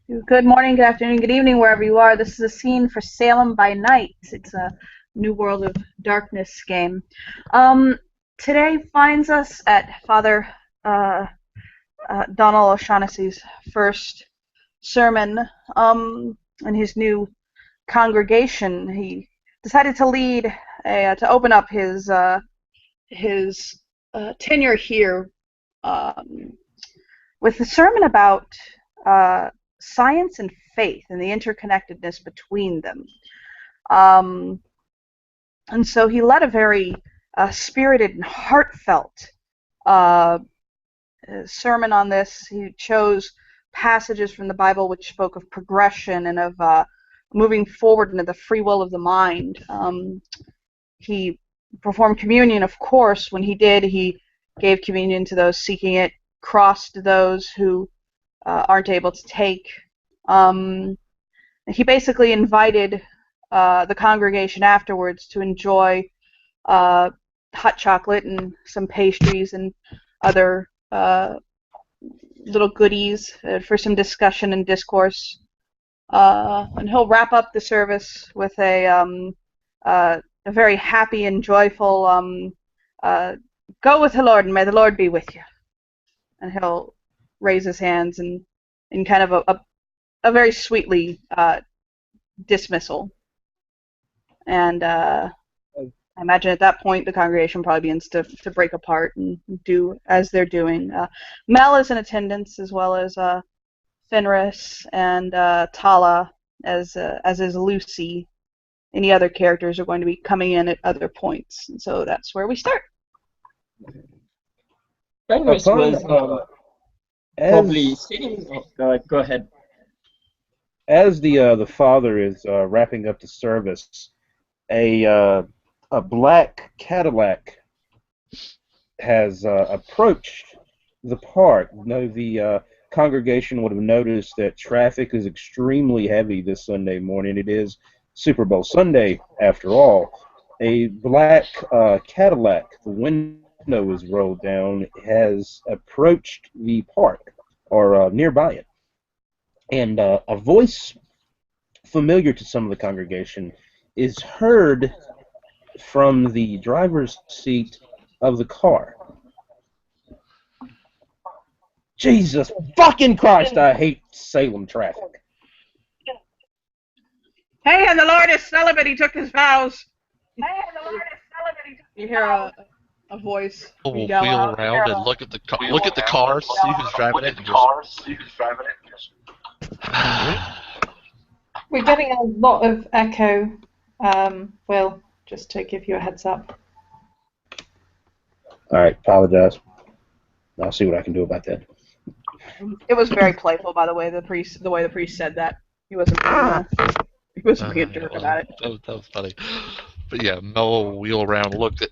Good morning, good afternoon, good evening, wherever you are. This is a scene for Salem by Night. It's a New World of Darkness game. Um, Today finds us at Father uh, Donald O'Shaughnessy's first sermon in his new congregation. He decided to to open up his tenure here um, with a sermon about uh, science and faith and the interconnectedness between them. Um, and so he led a very spirited and heartfelt uh, sermon on this. He chose passages from the Bible which spoke of progression and of moving forward into the free will of the mind. He performed communion, of course. When he did, he gave communion to those seeking it, crossed those who aren't able to take. Um, he basically invited the congregation afterwards to enjoy uh, hot chocolate and some pastries and other little goodies for some discussion and discourse. And he'll wrap up the service with a very happy and joyful uh, "Go with the Lord, and may the Lord be with you." And he'll raise his hands and in kind of a very sweetly dismissal. And I imagine at that point the congregation probably begins to break apart and do as they're doing. Mel is in attendance, as well as Fenris and Tala, as is Lucy. Any other characters are going to be coming in at other points, and so that's where we start. Fenris was probably As sitting. Go ahead. as the father is wrapping up the service, a black Cadillac has approached the park. No, the congregation would have noticed that traffic is extremely heavy this Sunday morning. It is Super Bowl Sunday, after all. A black Cadillac, the window is rolled down, has approached the park or nearby it. And a voice familiar to some of the congregation is heard from the driver's seat of the car. Jesus fucking Christ, I hate Salem traffic. Hey, and the Lord is celibate. He took his vows. Hey, and the Lord is celibate. You hear a voice We'll yell wheel out. around and look at the car, see who's driving it, and just We're getting a lot of echo, Will, just to give you a heads up. Alright, apologize. I'll see what I can do about that. It was very playful, by the way. The way the priest said that, he wasn't being a jerk about it. that was funny. But yeah, Mel will wheel around, look at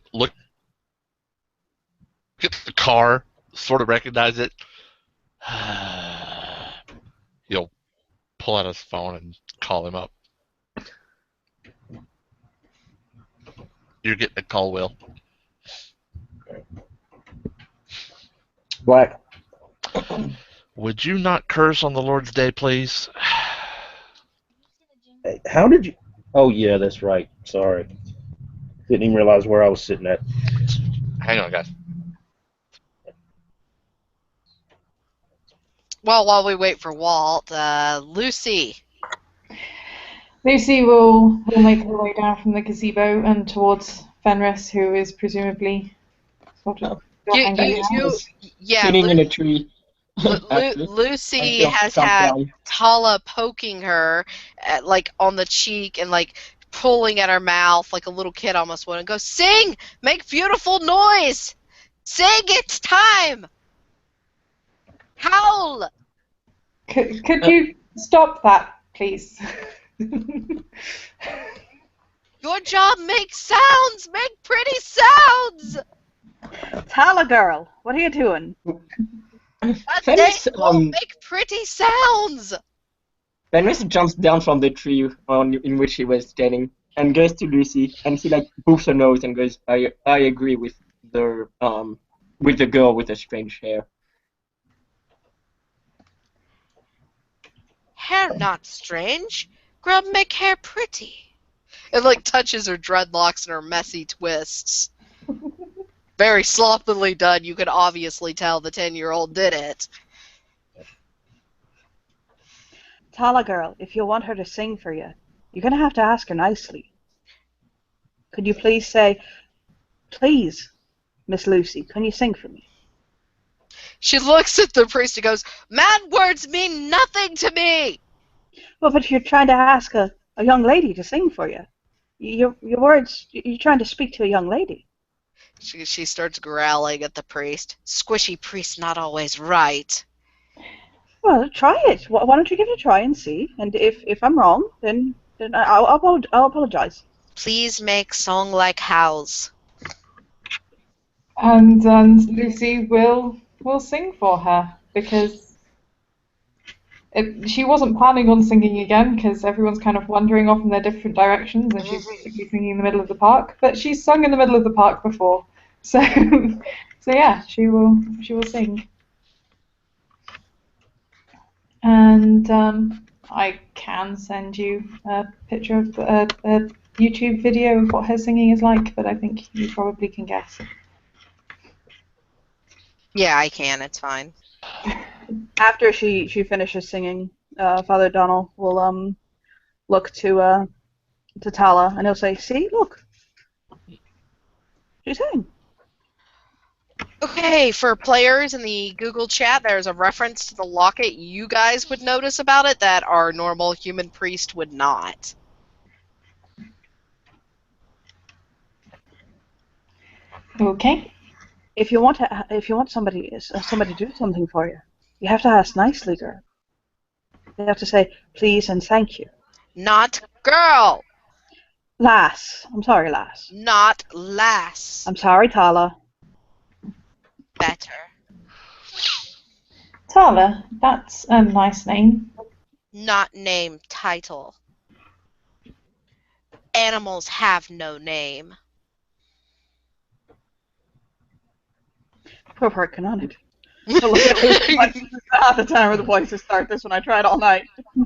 the car, sort of recognize it. He'll pull out his phone and call him up. You're getting a call, Will. Black. Would you not curse on the Lord's Day, please? Hey, how did you... Oh, yeah, that's right. Sorry. Didn't even realize where I was sitting at. Hang on, guys. Well, while we wait for Walt, Lucy. Lucy will make her way down from the gazebo and towards Fenris, who is presumably sort of hanging out. Sitting in a tree. Lucy Until has jumped had down. Tala poking her, like on the cheek and like pulling at her mouth like a little kid almost would, and go, "Sing, make beautiful noise, sing, it's time, howl." Could you stop that, please? Your job, make sounds, make pretty sounds. Tala girl, what are you doing? Fenris, Make pretty sounds. Fenris jumps down from the tree in which he was standing and goes to Lucy, and he like boofs her nose and goes, I agree with the girl with the strange hair. Hair not strange. Grub make hair pretty. It like touches her dreadlocks and her messy twists. Very sloppily done. You could obviously tell the 10-year-old did it. Tala girl, if you want her to sing for you, you're going to have to ask her nicely. Could you please say, please, Miss Lucy, can you sing for me? She looks at the priest and goes, "Man words mean nothing to me!" Well, but you're trying to ask a young lady to sing for you. Your words, you're trying to speak to a young lady. She starts growling at the priest. Squishy priest not always right. Well, try it. Why don't you give it a try and see? And if I'm wrong, then I'll apologize. Please make song like hows. And Lucy will sing for her because she wasn't planning on singing again because everyone's kind of wandering off in their different directions and she's basically singing in the middle of the park. But she's sung in the middle of the park before, so yeah, she will sing. And I can send you a picture of a YouTube video of what her singing is like, but I think you probably can guess. Yeah, I can. It's fine. After she finishes singing, Father Donald will look to Tala and he'll say, "See, look, she sang." Okay, for players in the Google chat, there's a reference to the locket you guys would notice about it that our normal human priest would not. Okay. If you want somebody to do something for you, you have to ask nicely, girl. You have to say please and thank you. Not girl. Lass. I'm sorry, lass. Not lass. I'm sorry, Tala. Better. Tala, that's a nice name. Not name, title. Animals have no name. Poor part canonic. Half the time or the place to start this when I tried all night.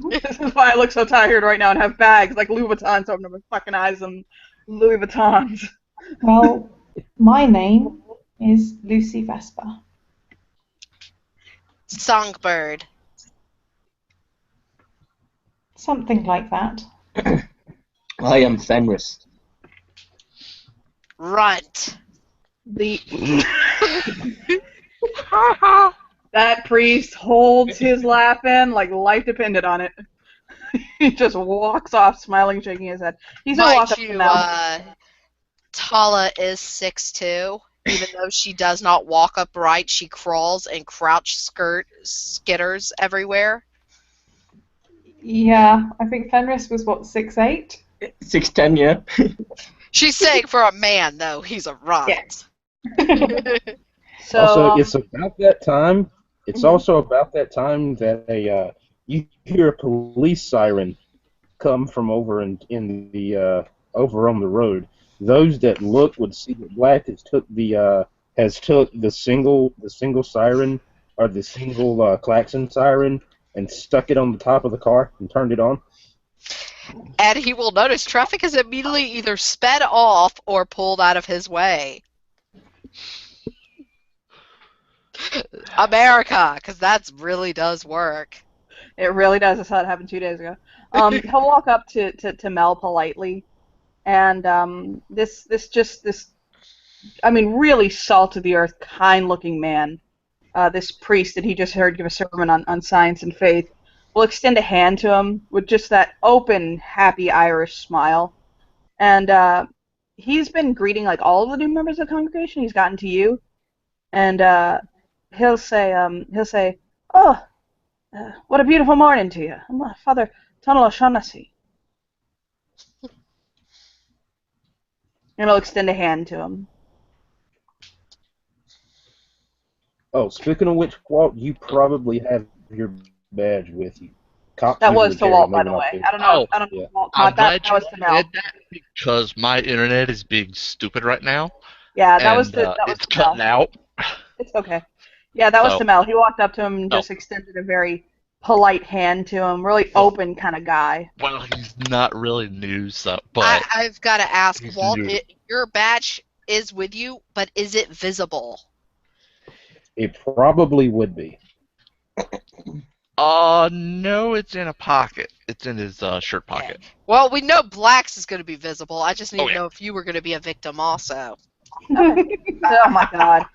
This is why I look so tired right now and have bags like Louis Vuittons over my fucking eyes and Louis Vuittons. Well, my name is Lucy Vesper. Songbird. Something like that. I am Fenris. Runt. That priest holds his laugh in like life depended on it. He just walks off smiling, shaking his head. He's gonna walk Mind up to you, Mel. Tala is 6'2". Even though she does not walk upright, she crawls and crouch skitters everywhere. Yeah, I think Fenris was, what, 6'8"? 6'10", yeah. She's saying for a man, though, he's a runt. Yeah. So Also, it's about that time. It's also about that time that you hear a police siren come from over in the over on the road. Those that look would see that Black has took the single siren or the single klaxon siren and stuck it on the top of the car and turned it on. And he will notice traffic has immediately either sped off or pulled out of his way. America, because that really does work. it really does. I saw it happen 2 days ago. He'll walk up to Mel politely, and this really salt of the earth, kind looking man, this priest that he just heard give a sermon on science and faith, will extend a hand to him with just that open, happy Irish smile, and he's been greeting like all of the new members of the congregation. He's gotten to you, and he'll say, "Oh, what a beautiful morning to you, Father Tunnel O'Shaughnessy." And he'll extend a hand to him. Oh, speaking of which, Walt, you probably have your badge with you. Cops That usually was to carry Walt, them, by maybe the not way. to- I don't know. Oh, I don't know. yeah. If Walt I'm caught that. glad That was to you Mel. did that because my internet is being stupid right now, Yeah, that and was to it's Mel. cutting out. It's okay. Yeah, that was So- to Mel. He walked up to him and Oh. just extended a very polite hand to him, really open kind of guy. Well, he's not really new, so but I've got to ask, he's Walt, new. your badge is with you, but is it visible? It probably would be. No, it's in a pocket. It's in his shirt pocket. Well, we know Black's is going to be visible. I just need Oh, to yeah. know if you were going to be a victim also. Oh my God.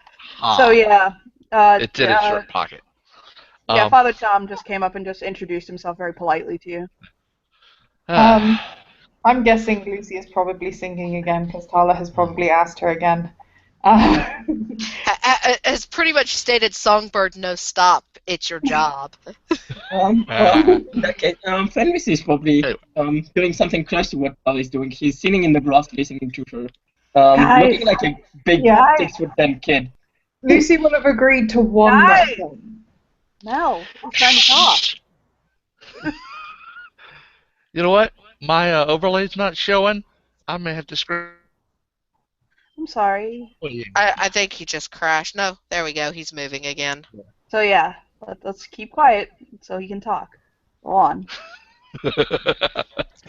Ah, So yeah. it's in his shirt pocket. Yeah, Father Tom just came up and just introduced himself very politely to you. I'm guessing Lucy is probably singing again because Tala has probably asked her again. As pretty much stated, Songbird, no stop. It's your job. In that case, Fenris is probably doing something close to what Paul is doing. He's sitting in the grass listening to her. Guys. Looking like a big Yeah. 6'10" kid. Lucy would have agreed to one Guys. lesson. Mel, he's trying to talk. You know what? My overlay's not showing. I may have to screw. I'm sorry. I think he just crashed. No, there we go. He's moving again. So yeah, let's keep quiet so he can talk. Go on.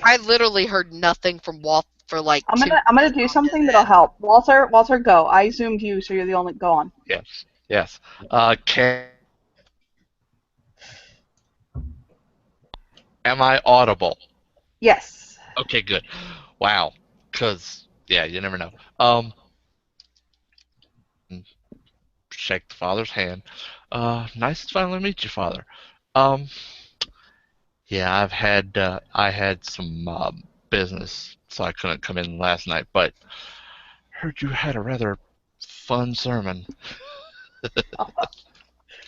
I literally heard nothing from Walt for like I'm 2 gonna do something that'll help. Walter, go. I zoomed you, so you're the only. Go on. Yes. Am I audible? Yes. Okay, good. Wow. Cause yeah, you never know. Shake the father's hand. Nice to finally meet you, Father. Yeah, I had some business, so I couldn't come in last night. But heard you had a rather fun sermon.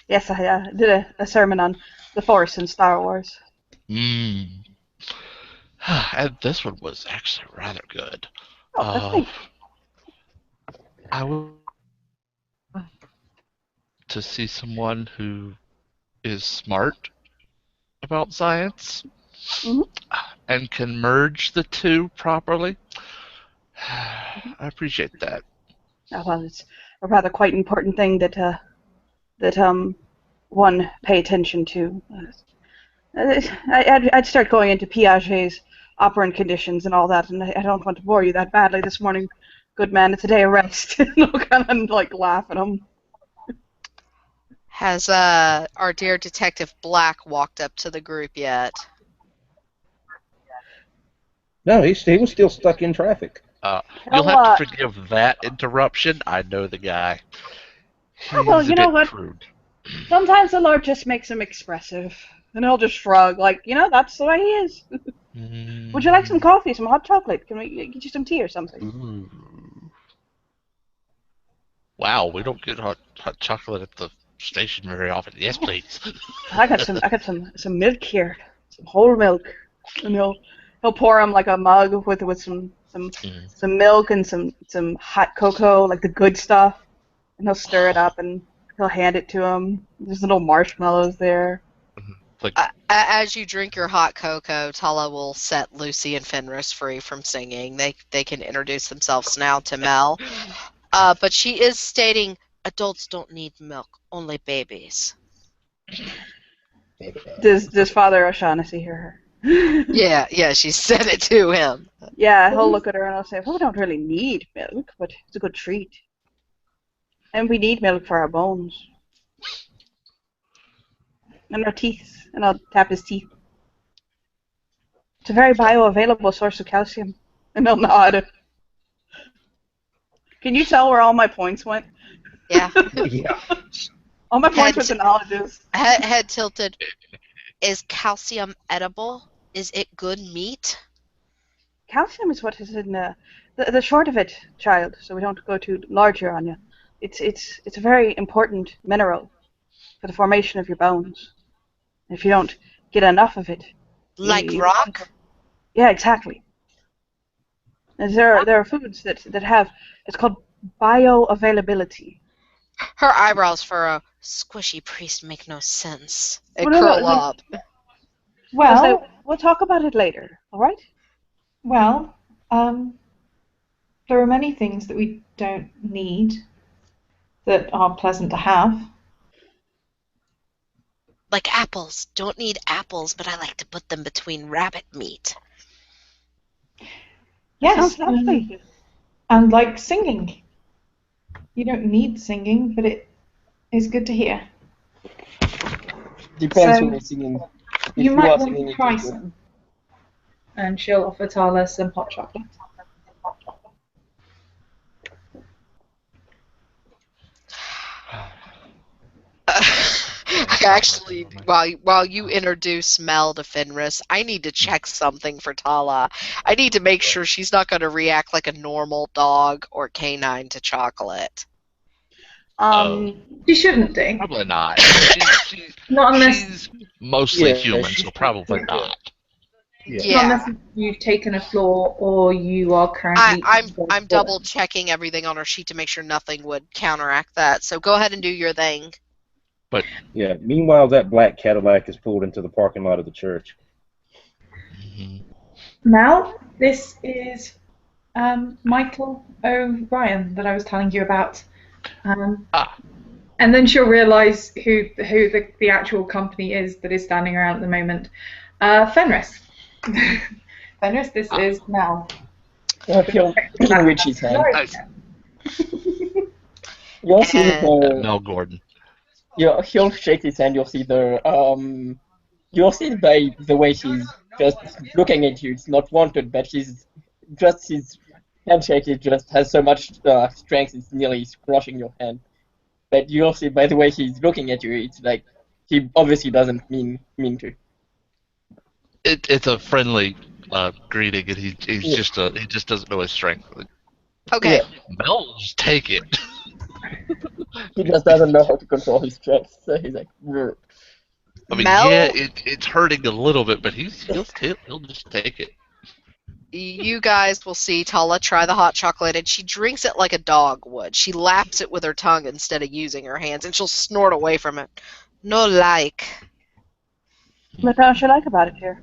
Yes, I did a sermon on the Force in Star Wars. And this one was actually rather good. Oh, thank I would to see someone who is smart about science Mhm. and can merge the two properly. I appreciate that. Well, it's a rather quite important thing that one pay attention to. I'd start going into Piaget's operant conditions and all that, and I don't want to bore you that badly this morning. Good man, it's a day of rest. And I'll kind of like laugh at him. Has our dear Detective Black walked up to the group yet? No, he was still stuck in traffic. You'll have to forgive that interruption. I know the guy. He's well, you a know bit what? crude. Sometimes the Lord just makes him expressive, and he'll just shrug, like, that's the way he is. Would you like some coffee, some hot chocolate? Can we get you some tea or something? Ooh. Wow, we don't get hot chocolate at the station very often. Yes, please. I got some milk here, some whole milk, and he'll pour him like a mug with some milk and some hot cocoa, like the good stuff, and he'll stir it up and he'll hand it to him. There's little marshmallows there. As you drink your hot cocoa, Tala will set Lucy and Fenris free from singing. They can introduce themselves now to Mel. But she is stating adults don't need milk, only babies. Does Father O'Shaughnessy hear her? Yeah, she said it to him. Yeah, he'll look at her and he'll say, well, we don't really need milk, but it's a good treat. And we need milk for our bones. And our teeth. And I'll tap his teeth. It's a very bioavailable source of calcium. And he'll nod. Can you tell where all my points went? Yeah. Yeah. All my points went to knowledges. Head tilted. Is calcium edible? Is it good meat? Calcium is what is in the short of it, child, so we don't go too large here on you. It's a very important mineral for the formation of your bones. If you don't get enough of it, Like rock? Yeah, exactly. And there are foods that have, it's called bioavailability. Her eyebrows furrow. Squishy priest make no sense. They Well, no, curl no. up. Well, We'll talk about it later, all right? well, there are many things that we don't need that are pleasant to have. Like apples. Don't need apples, but I like to put them between rabbit meat. Yes, Sounds lovely. and like singing. You don't need singing, but it is good to hear. Depends So, who is singing. If You you might are want singing, to it try is good. some. And she'll offer Tala some hot chocolate. Actually, while you introduce Mel to Fenris, I need to check something for Tala. I need to make sure she's not going to react like a normal dog or canine to chocolate. She shouldn't do. Probably not. She's Not unless she's mostly Yeah, human, she's so probably pretty good. not. Yeah. not unless you've taken a floor or you are currently. I'm double checking everything on her sheet to make sure nothing would counteract that. So go ahead and do your thing. Yeah. Meanwhile, that black Cadillac is pulled into the parking lot of the church. Mhm. Now, this is Michael O'Brien that I was telling you about. Ah. And then she'll realise who the actual company is that is standing around at the moment. Fenris. Fenris, this is Mel. He'll reach his hand. Nice. You'll see And- the. Mel Gordon. He'll shake his hand. You'll see the. You'll see by the way she's just looking at you. It's not wanted, but she's just his handshake. It just has so much strength. It's nearly crushing your hand. But you'll see by the way he's looking at you. It's like he obviously doesn't mean to. It's a friendly greeting, and he Yeah. just doesn't know his strength. Okay. Yeah. Mel, will just take it. He just doesn't know how to control his strength. So he's like. "Grr." I mean, Mel, yeah, it's hurting a little bit, but he'll just take it. you guys will see Tala try the hot chocolate, and she drinks it like a dog would. She laps it with her tongue instead of using her hands, and she'll snort away from it. No like. What don't you like about it here?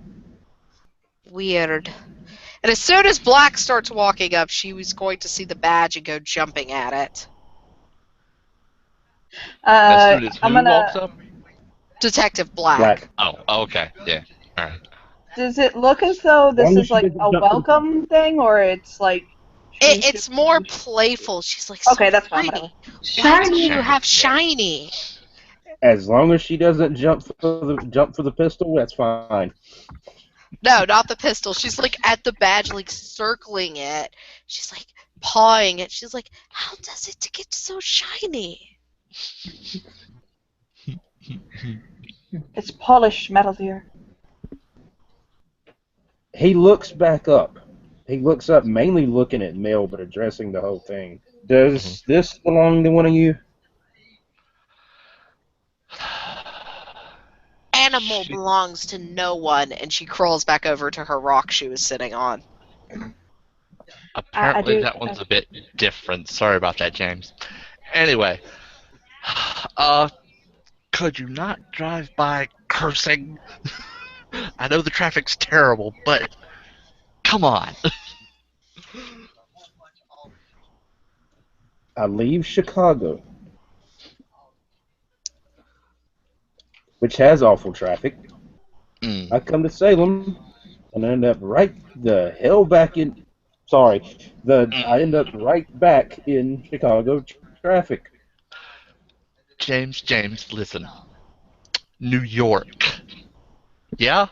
Weird. And as soon as Black starts walking up, she was going to see the badge and go jumping at it. As soon as I'm who gonna. walks up? Detective Black. Black. Oh, okay, yeah, all right. Does it look as though this Long as is she like doesn't a jump in- welcome thing, or it's like? It's more playful. She's like, Okay, so that's fine. pretty. Whatever. Why do Shiny. you have shiny? As long as she doesn't jump for the pistol, that's fine. No, not the pistol. She's like at the badge, like circling it. She's like pawing it. She's like, how does it get so shiny? It's polished metal, dear. He looks back up. He looks up, mainly looking at Mel, but addressing the whole thing. Does this belong to one of you? Animal She- belongs to no one, and she crawls back over to her rock she was sitting on. Apparently, do- that one's a bit different. Sorry about that, James. Anyway, could you not drive by cursing? I know the traffic's terrible, but come on. I leave Chicago, which has awful traffic. Mm. I come to Salem and end up right the hell back in. Sorry, I end up right back in Chicago traffic. James, listen. New York. Yeah?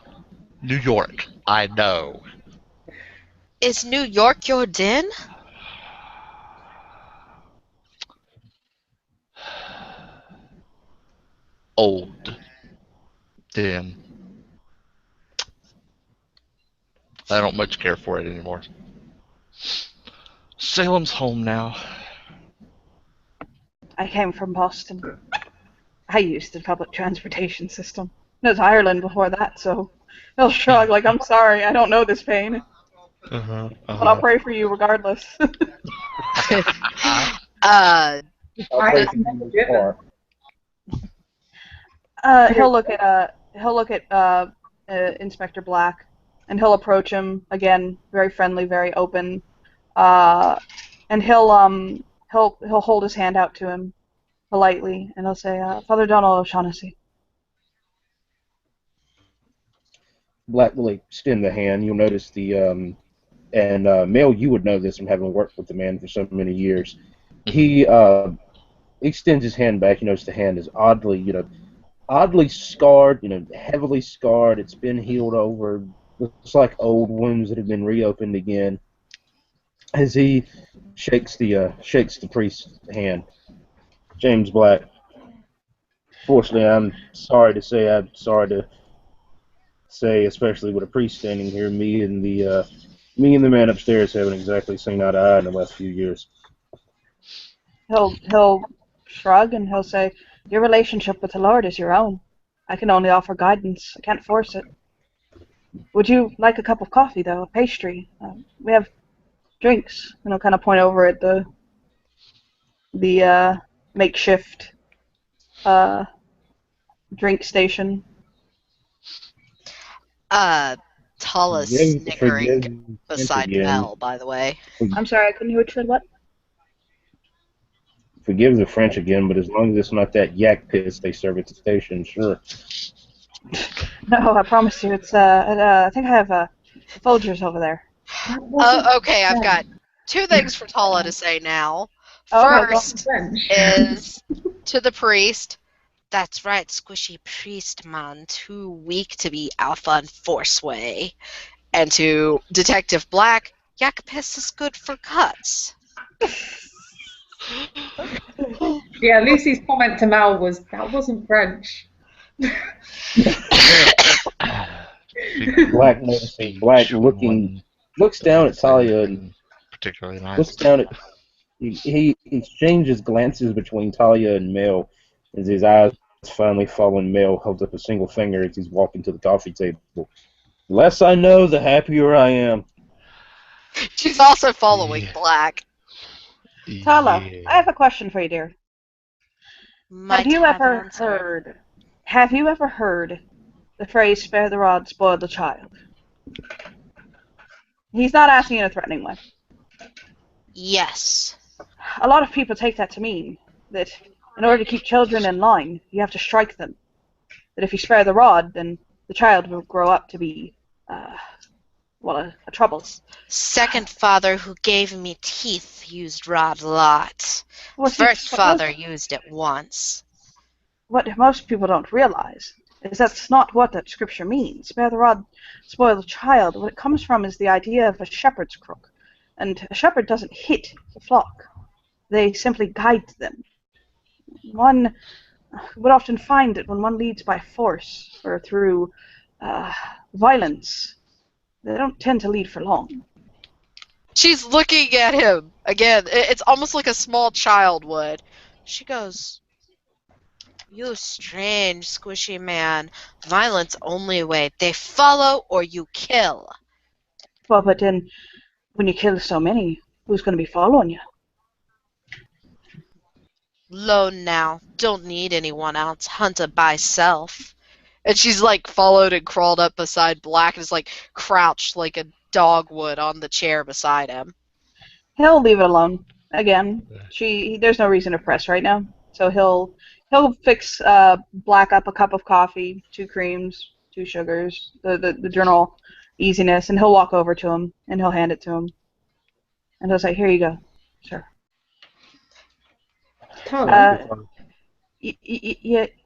New York. I know. Is New York your den? Old. Then. I don't much care for it anymore. Salem's home now. I came from Boston. I used the public transportation system. It was Ireland before that, so he'll shrug like, I'm sorry, I don't know this pain, but I'll pray for you regardless. I'll pray I've for you never in the car. He'll look at Inspector Black, and he'll approach him again, very friendly, very open, and he'll hold his hand out to him politely, and he'll say, Father Donald O'Shaughnessy. Black will extend the hand. You'll notice and Mel, you would know this from having worked with the man for so many years. He extends his hand back. You notice the hand is oddly scarred, heavily scarred. It's been healed over. Looks like old wounds that have been reopened again. As he shakes the priest's hand. James Black. Fortunately, I'm sorry to say, especially with a priest standing here, me and the man upstairs haven't exactly seen eye to eye in the last few years. He'll shrug and he'll say, "Your relationship with the Lord is your own. I can only offer guidance. I can't force it. Would you like a cup of coffee, though? A pastry? We have drinks." And he'll kind of point over at the makeshift drink station. Tala's snickering beside Mel, by the way. I'm sorry, I couldn't hear what you said. What? Forgive the French again, but as long as it's not that yak piss they serve at the station, sure. No, I promise you, it's I think I have Folgers over there. Okay, I've got two things for Tala to say now. Oh, First is to the priest. That's right, squishy priest man, too weak to be alpha and forceway. And to Detective Black, yak piss is good for cuts. Yeah, Lucy's comment to Mal was, that wasn't French. Black noticing, Black looks down at Talia and particularly nice. looks down at. He exchanges glances between Talia and Mel as his eyes finally fall on Mel, holds up a single finger as he's walking to the coffee table. The less I know, the happier I am. She's also following Black. Tala, I have a question for you, dear. Have you ever heard the phrase "spare the rod, spoil the child"? He's not asking in a threatening way. Yes. A lot of people take that to mean that in order to keep children in line, you have to strike them. That if you spare the rod, then the child will grow up to be, a trouble. Second father who gave me teeth used rod a lot. First father used it once. What most people don't realize is that's not what that scripture means. Spare the rod, spoil the child. What it comes from is the idea of a shepherd's crook. And a shepherd doesn't hit the flock. They simply guide them. One would often find that when one leads by force or through violence, they don't tend to lead for long. She's looking at him. Again, it's almost like a small child would. She goes, "You strange, squishy man. Violence only way. They follow or you kill." Well, but then when you kill so many, who's going to be following you? Lone now. Don't need anyone else. Hunter by self. And she's like followed and crawled up beside Black and is like crouched like a dog would on the chair beside him. He'll leave it alone. Again, there's no reason to press right now. So he'll fix Black up a cup of coffee, 2 creams, 2 sugars, the general easiness, and he'll walk over to him and he'll hand it to him. And he'll say, "Here you go, sir."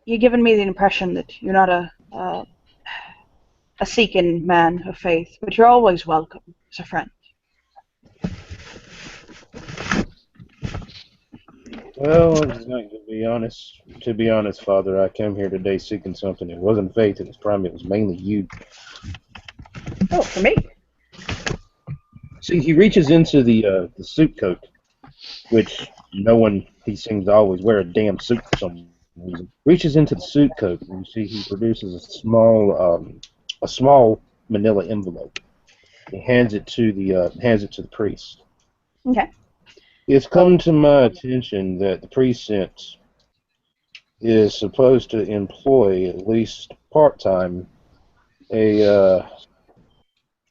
You're giving me the impression that you're not a seeking man of faith, but you're always welcome as a friend. Well, to be honest, Father, I came here today seeking something. It wasn't faith, it was mainly you. Oh, for me? See, he reaches into the suit coat, which he seems to always wear a damn suit for some reason. Reaches into the suit coat, and you see he produces a small manila envelope. He hands it to the priest. Okay. It's come to my attention that the precinct is supposed to employ, at least part-time, a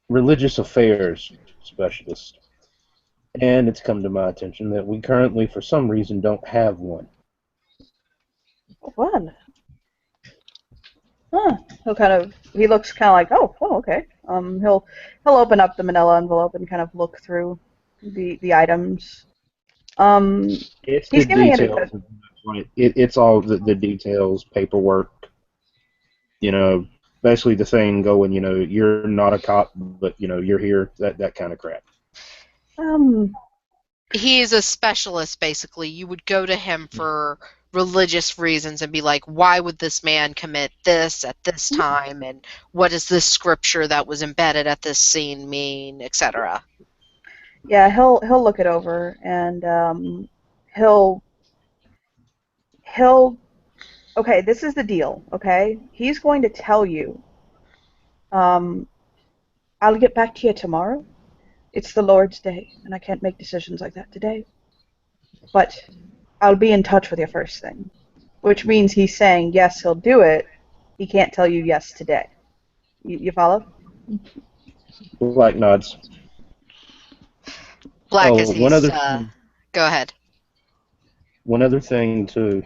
religious affairs specialist. And it's come to my attention that we currently, for some reason, don't have one. Well, Huh. He looks kind of like, oh, okay. He'll open up the manila envelope and kind of look through the items. Um, It's the he's giving it a details. good. Right. It's all the details, paperwork. You know, basically the thing going. You know, you're not a cop, but you know you're here. That kind of crap. Um, He is a specialist, basically. You would go to him for religious reasons and be like, why would this man commit this at this time? And what does this scripture that was embedded at this scene mean, etc.? yeah, he'll look it over and he'll he'll. Okay, this is the deal. Okay, he's going to tell you. Um, I'll get back to you tomorrow. It's the Lord's day, and I can't make decisions like that today. But I'll be in touch with you first thing. Which means he's saying yes, he'll do it. He can't tell you yes today. You follow? Black nods. Black as Oh, he's, go ahead. one other thing too.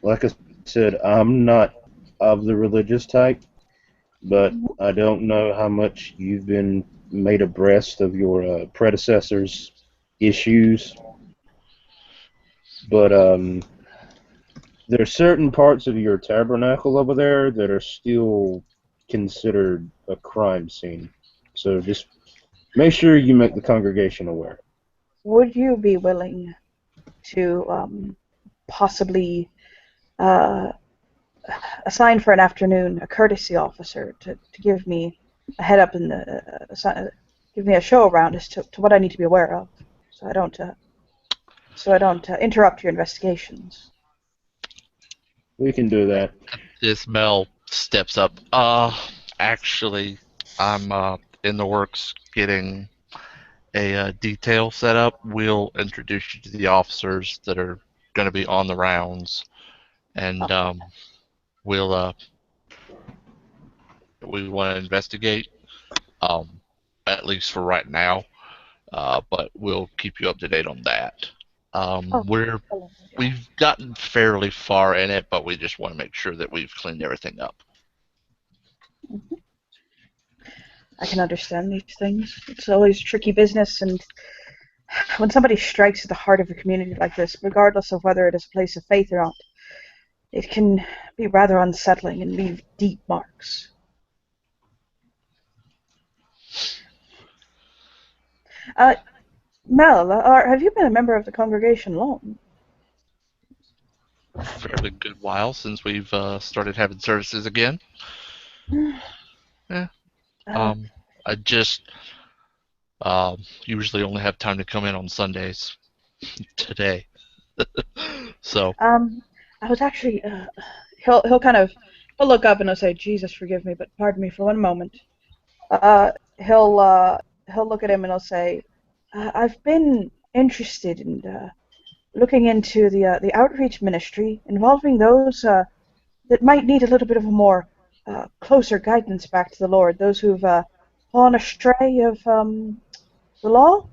Like I said, I'm not of the religious type, but I don't know how much you've been made abreast of your predecessors' issues. But there are certain parts of your tabernacle over there that are still considered a crime scene. So just make sure you make the congregation aware. Would you be willing to possibly uh, assign for an afternoon a courtesy officer to give me a head up in the give me a show around as to what I need to be aware of, so I don't interrupt your investigations. We can do that. This Mel steps up. Actually, I'm in the works getting a detail set up. We'll introduce you to the officers that are going to be on the rounds, and we'll we want to investigate. At least for right now. But we'll keep you up to date on that. We've gotten fairly far in it, but we just want to make sure that we've cleaned everything up. I can understand these things. It's always tricky business, and when somebody strikes at the heart of a community like this, regardless of whether it is a place of faith or not, it can be rather unsettling and leave deep marks. Mel, have you been a member of the congregation long? Fairly good while since we've started having services again. Yeah. I just usually only have time to come in on Sundays. Today. So. I was actually. He'll look up and he'll say, "Jesus, forgive me, but pardon me for one moment." He'll look at him and he'll say, "I've been interested in looking into the outreach ministry involving those that might need a little bit of a more closer guidance back to the Lord, those who've fallen astray of the law,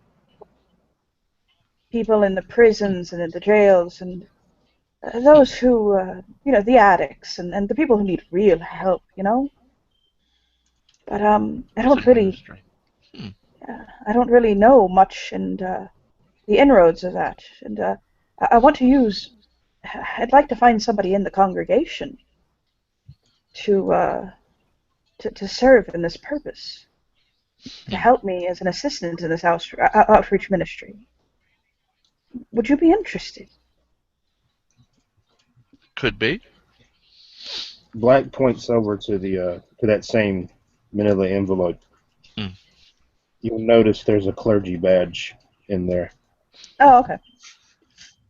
people in the prisons and in the jails, and those who, the addicts and the people who need real help, But I don't really know much and the inroads of that, and I want to use. I'd like to find somebody in the congregation to serve in this purpose, to help me as an assistant in this outreach ministry. Would you be interested? Could be. Black points over to the to that same manila envelope. You'll notice there's a clergy badge in there. Oh, okay.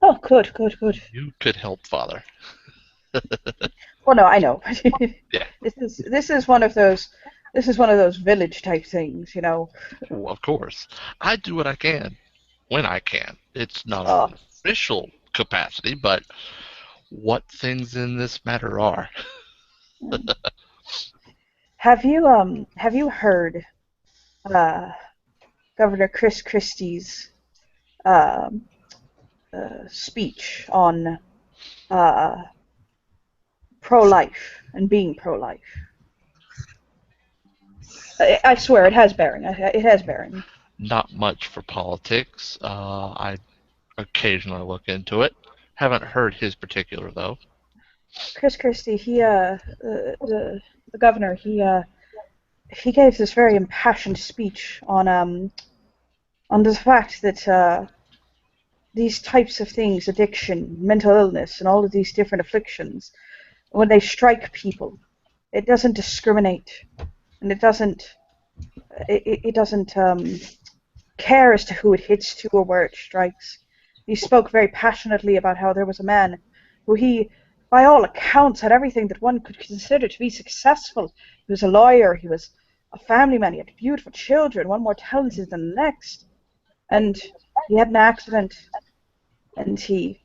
Oh, good. You could help, Father. Well, no, I know. Yeah. This is one of those village type things, Oh, of course. I do what I can when I can. It's not an official capacity, but what things in this matter are. Have you heard Governor Chris Christie's speech on pro-life and being pro-life. I swear it has bearing. It has bearing. Not much for politics. I occasionally look into it. Haven't heard his particular though. Chris Christie, the governor, he gave this very impassioned speech on the fact that these types of things, addiction, mental illness, and all of these different afflictions, when they strike people, it doesn't discriminate, and it doesn't care as to who it hits to or where it strikes. He spoke very passionately about how there was a man who he, by all accounts, had everything that one could consider to be successful. He was a lawyer, he was a family man, he had beautiful children, one more talented than the next. And he had an accident, and he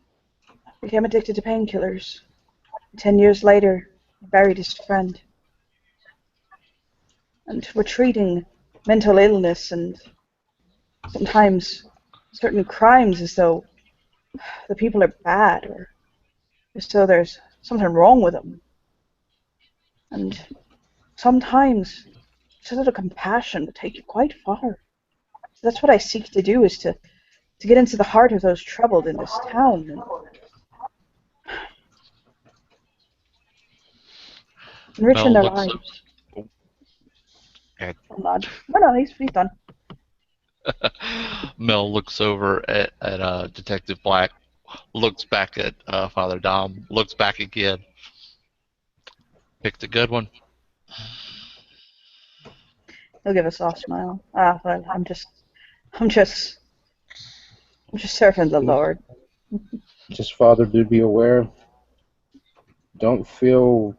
became addicted to painkillers. 10 years later, he buried his friend. And we're treating mental illness and sometimes certain crimes as though the people are bad, or as though there's something wrong with them. And sometimes just a little compassion would take you quite far. So that's what I seek to do, is to get into the heart of those troubled in this town and enriching their lives. No, he's done. Mel looks over at Detective Black, looks back at Father Dom, looks back again. Picked a good one. He'll give a soft smile. Well, I'm just serving the Lord. Just, Father, do be aware. Don't feel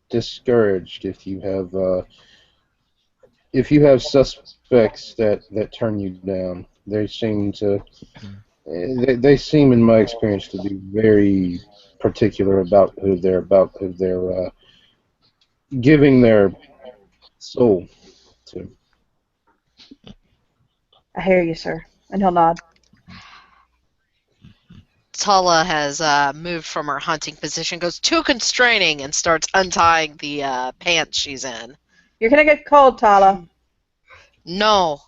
discouraged if you have suspects that turn you down. They seem, in my experience, to be very particular about who they're giving their soul to. I hear you, sir. And he'll nod. Tala has moved from her hunting position, goes too constraining, and starts untying the pants she's in. You're gonna get cold, Tala. No.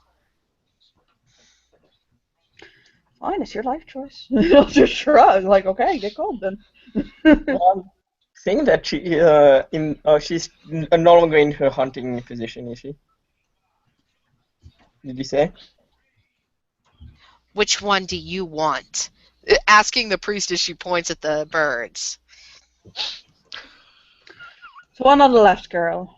Fine, it's your life choice. I'll just shrug, like, okay, get cold then. Saying that she's no longer in her hunting position, is she? Did you say? Which one do you want? Asking the priest as she points at the birds. So one on the left, girl.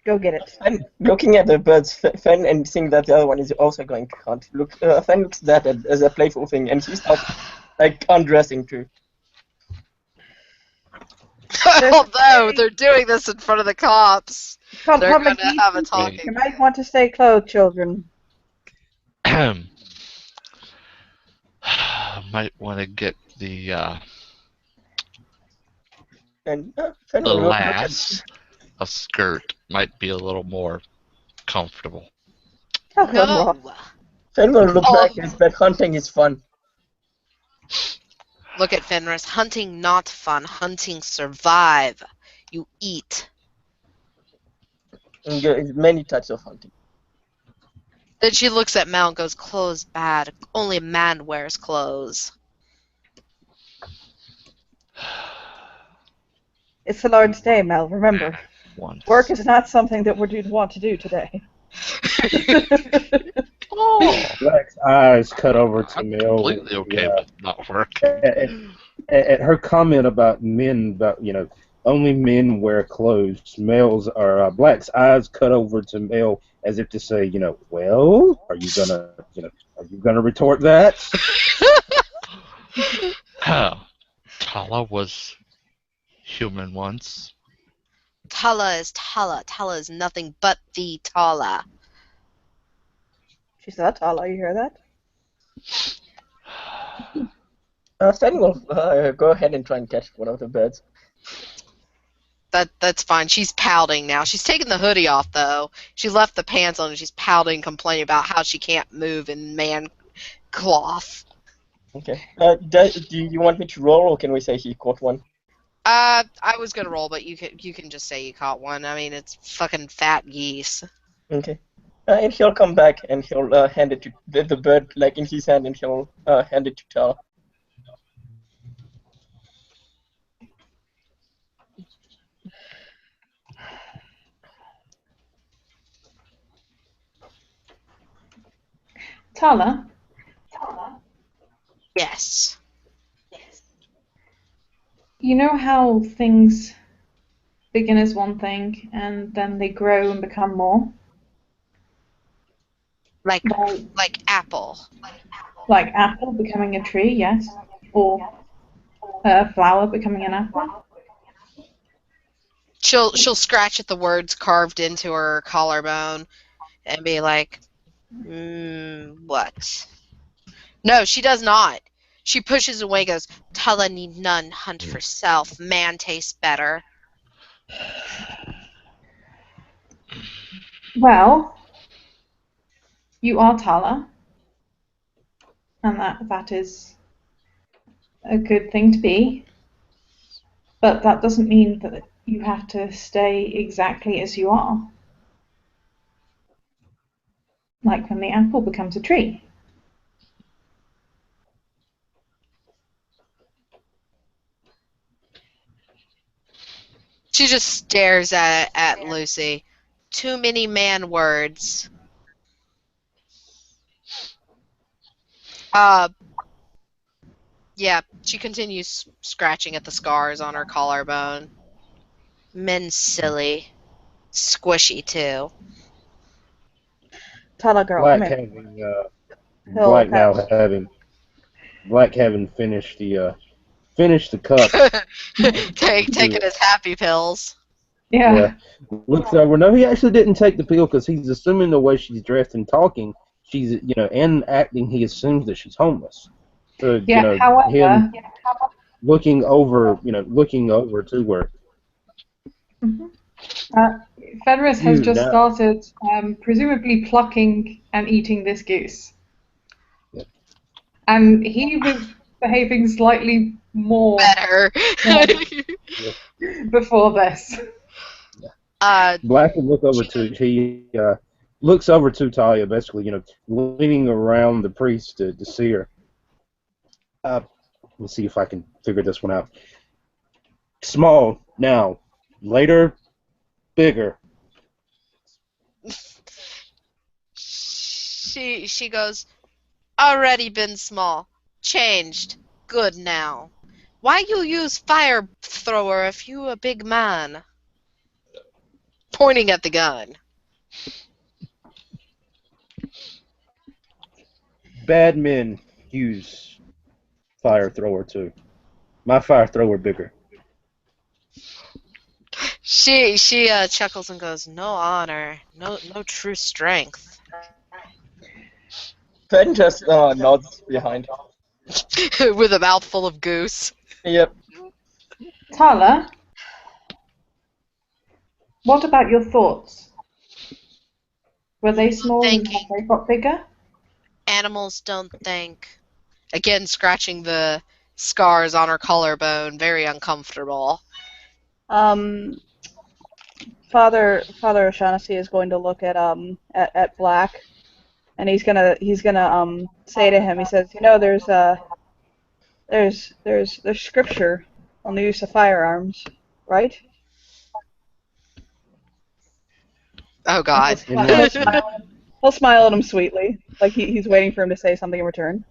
Go get it. I'm looking at the birds, Fen, and seeing that the other one is also going to hunt. Fen looks at that as a playful thing, and she starts undressing too. Although they're doing this in front of the cops, they're going to have a talking. You might want to stay clothed, children. Might want to get the lass a skirt. Might be a little more comfortable. No. Fen will look back and but hunting is fun. Look at Fenris. Hunting not fun. Hunting survive. You eat. And there is many types of hunting. Then she looks at Mel and goes, clothes bad. Only a man wears clothes. It's the Lord's Day, Mel, remember. Work is not something that we're want to do today. Black's eyes cut over to I'm Mel. completely okay with not work. At her comment about men, only men wear clothes. Male's or Black's eyes cut over to Mel as if to say, well, are you gonna retort that? Tala was human once. Tala is Tala. Tala is nothing but the Tala. She said, Tala, you hear that? Fen will go ahead and try and catch one of the birds. That's fine. She's pouting now. She's taken the hoodie off, though. She left the pants on, and she's pouting, complaining about how she can't move in man cloth. Okay. Do you want me to roll, or can we say he caught one? I was gonna roll, but you can just say you caught one. I mean, it's fucking fat geese. Okay. And he'll come back and he'll hand it to the bird, like in his hand, and he'll hand it to Tala. Tala, Yes. you know how things begin as one thing and then they grow and become more? Like Like, like apple. like apple becoming a tree, yes? Or a flower becoming an apple? She'll scratch at the words carved into her collarbone and be like, what? No, she does not. She pushes away, goes, Tala need none hunt for self. Man tastes better. Well, you are Tala, and that is a good thing to be, but that doesn't mean that you have to stay exactly as you are. Like when the apple becomes a tree. She just stares at Lucy. Too many man words. Yeah, she continues scratching at the scars on her collarbone. Men silly. Squishy, too. Tala girl, come Black here. having He'll Black kind now of having finished the cup. Taking his happy pills. Yeah. Looks over. No, he actually didn't take the pill because he's assuming the way she's dressed and talking, she's and acting, he assumes that she's homeless. So Yeah, him however, looking over to her. Fenris has just Now, started presumably plucking and eating this goose. Yeah. And he was behaving slightly more Better. before this. Black will look over to looks over to Talia, basically, leaning around the priest to see her. Let's see if I can figure this one out. Small now, later, bigger. She goes, already been small. Changed. Good now. Why you use fire thrower if you a big man? Pointing at the gun. Bad men use fire thrower too. My fire thrower bigger. She chuckles and goes, no honor, no true strength. Fen just nods behind. With a mouthful of goose. Yep. Tala, what about your thoughts? Were they small and have they got bigger? Animals don't think. Again, scratching the scars on her collarbone, very uncomfortable. Father O'Shaughnessy is going to look at Black, and he's gonna say to him. He says, there's scripture on the use of firearms, right? Oh God. He'll smile at him sweetly, like he's waiting for him to say something in return.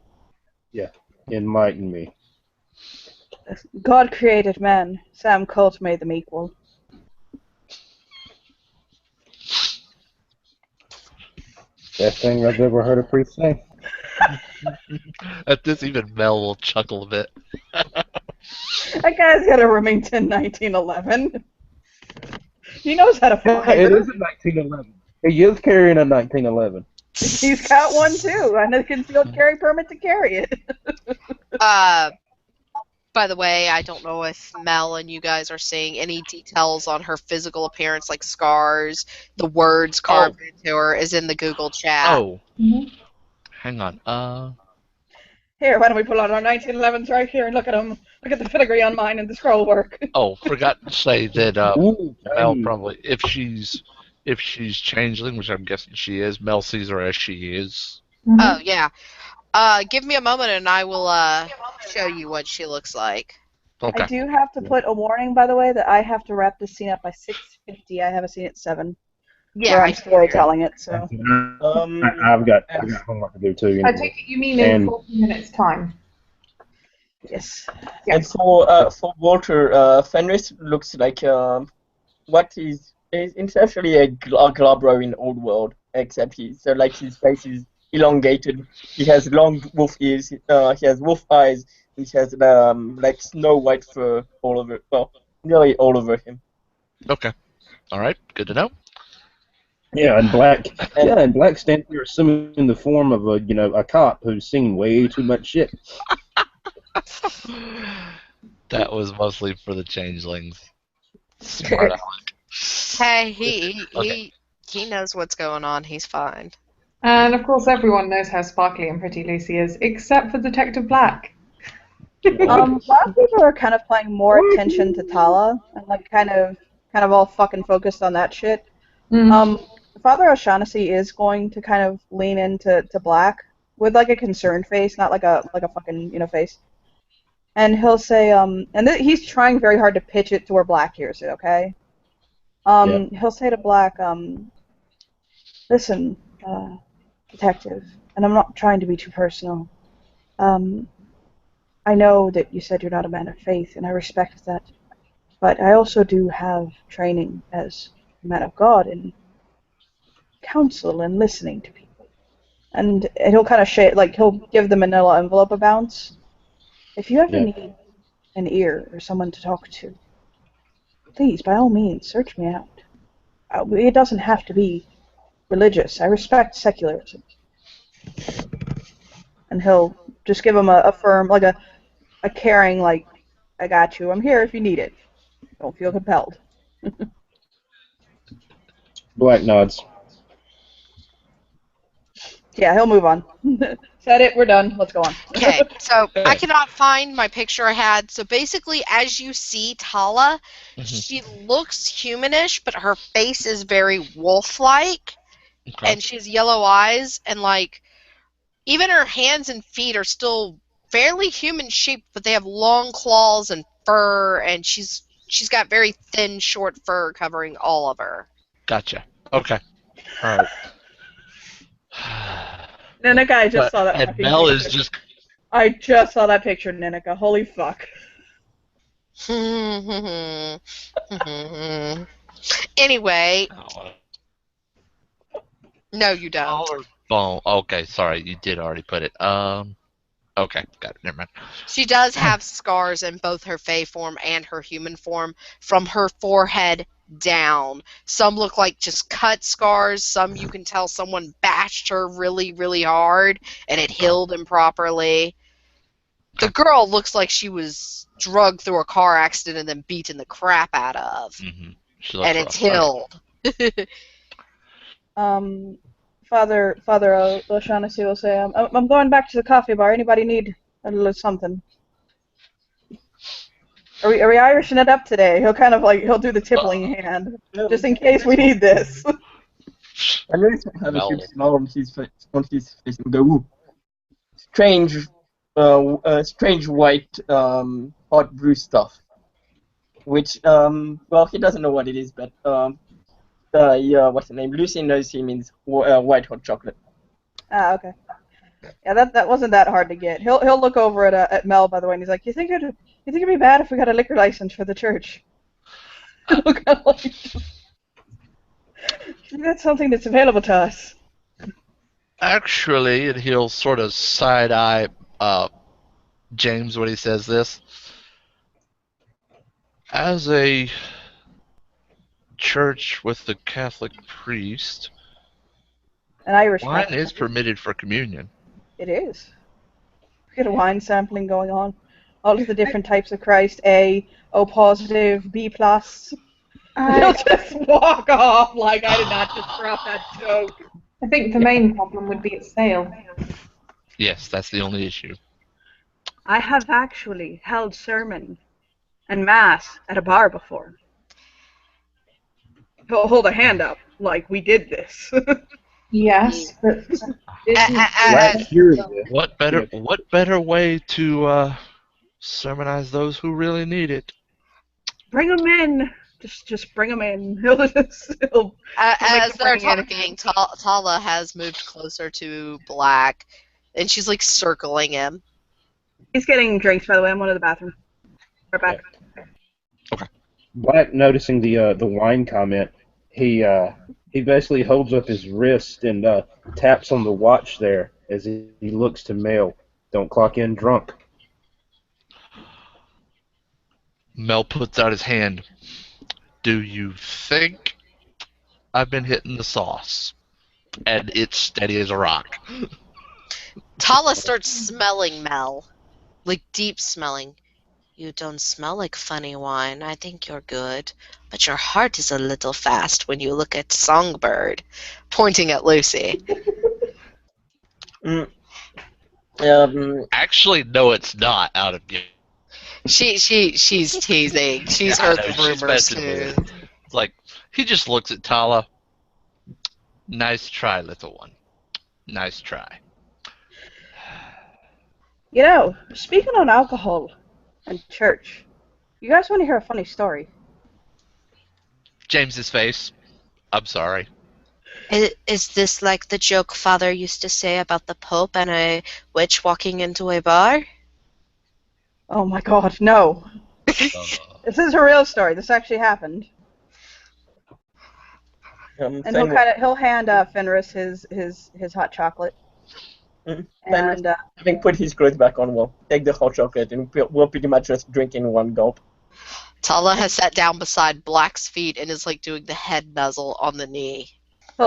Yeah, enlighten me. God created man. Sam Colt made them equal. Best thing I've ever heard a priest say. At this, even Mel will chuckle a bit. That guy's got a Remington 1911. He knows how to fire. It is a 1911. He is carrying a 1911. He's got one too, and a concealed carry permit to carry it. By the way, I don't know if Mel and you guys are seeing any details on her physical appearance, like scars, the words carved into her, is in the Google chat. Oh. Hang on. Here, why don't we pull out our 1911s right here and look at them? Look at the filigree on mine and the scroll work. Oh, forgot to say that Ooh, Mel dang. probably, if she's changeling, which I'm guessing she is, Mel sees her as she is. Mhm. Oh yeah. Give me a moment and I will show you what she looks like. I Okay. do have to put a warning, by the way, that I have to wrap this scene up by 6:50. I have a scene at 7 Yeah, where I I'm figured. storytelling it. So I've got homework to do too. I Anyway. take it you mean in And 40 minutes time. yes. Yeah. And for Walter, Fenris looks like what is essentially a Glabro in Old World, except his face is elongated. He has long wolf ears. He has wolf eyes. And he has like snow white fur all over. Well, nearly all over him. Okay. All right. Good to know. yeah, and Black. And- Yeah, and Black stands here assuming the form of a cop who's seen way too much shit. That was mostly for the changelings. Smart Alec. Hey, he Okay. he knows what's going on. He's fine. And of course, everyone knows how sparkly and pretty Lucy is, except for Detective Black. While people are kind of paying more attention to Tala and like kind of all fucking focused on that shit, Father O'Shaughnessy is going to kind of lean into Black with like a concerned face, not like a fucking face. And he'll say, he's trying very hard to pitch it to where Black hears it, okay? He'll say to Black, listen, detective, and I'm not trying to be too personal. I know that you said you're not a man of faith, and I respect that. But I also do have training as a man of God in counsel and listening to people. And he'll kind of he'll give the manila envelope a bounce. If you ever need an ear or someone to talk to, please, by all means, search me out. It doesn't have to be religious. I respect secularism. And he'll just give him a firm, like a caring, like, I got you. I'm here if you need it. Don't feel compelled. Black nods. Yeah, he'll move on. Said it, we're done. Let's go on. Okay, so I cannot find my picture I had. So basically, as you see Tala, she looks humanish, but her face is very wolf-like, Okay. and she has yellow eyes, and like even her hands and feet are still fairly human-shaped, but they have long claws and fur, and she's got very thin, short fur covering all of her. Gotcha. Okay. All right. Ninika, I just saw that And fucking Mel picture. is just I just saw that picture, Ninika. Holy fuck. Anyway, no, you don't. collarbone. Okay, sorry, you did already put it. Okay, got it. Never mind. She does have scars in both her Fae form and her human form from her forehead down. Some look like just cut scars. Some you can tell someone bashed her really, really hard and it healed improperly. The girl looks like she was drugged through a car accident and then beaten the crap out of. Mm-hmm. She looks And rough. it's healed. Father O'Shaughnessy will say, I'm going back to the coffee bar. Anybody need a little something? Are we Irishing it up today? He'll do the tippling hand, just in case we need this. I know he's have a Mel. huge smile on his face and go, ooh. Strange white hot brew stuff. Which well, he doesn't know what it is, but what's the name? Lucy knows he means white hot chocolate. Ah, okay. Yeah, that wasn't that hard to get. He'll look over at Mel, by the way, and he's like, you think it'd be bad if we got a liquor license for the church? Kind of like, that's something that's available to us. Actually, and he'll sort of side-eye James when he says this. As a church with a Catholic priest, An Irish wine Catholic. is permitted for communion. It is. We get a wine sampling going on. All of the different types of Christ. A, O positive, B plus. He'll just walk off like I did not just drop that joke. I think the main problem would be its sale. Yes, that's the only issue. I have actually held sermon and mass at a bar before. He'll hold a hand up like we did this. Yes, but Black Fury. What better way to sermonize those who really need it? Bring him in. Just bring him in. He'll As the they're bringing talking, Tala has moved closer to Black, and she's like circling him. He's getting drinks, by the way. I'm one of the bathroom. Right back. Black, noticing the wine comment, he basically holds up his wrist and taps on the watch there as he looks to Mel. Don't clock in drunk. Mel puts out his hand. Do you think I've been hitting the sauce? And it's steady as a rock. Tala starts smelling Mel, like deep smelling. You don't smell like funny wine. I think you're good. But your heart is a little fast when you look at Songbird, pointing at Lucy. Actually, no, it's not. Out of you. She's teasing. She's Yeah, I heard know, the she's rumors messing too. with it. It's like, he just looks at Tala. Nice try, little one. Nice try. You know, speaking on alcohol and church, you guys want to hear a funny story? James's face. I'm sorry. Is this like the joke Father used to say about the Pope and a witch walking into a bar? Oh my God, no. This is a real story. This actually happened. And he'll hand Fenris his hot chocolate. And having put his clothes back on, we'll take the hot chocolate and we'll pretty much just drink in one gulp. Tala has sat down beside Black's feet and is like doing the head nuzzle on the knee.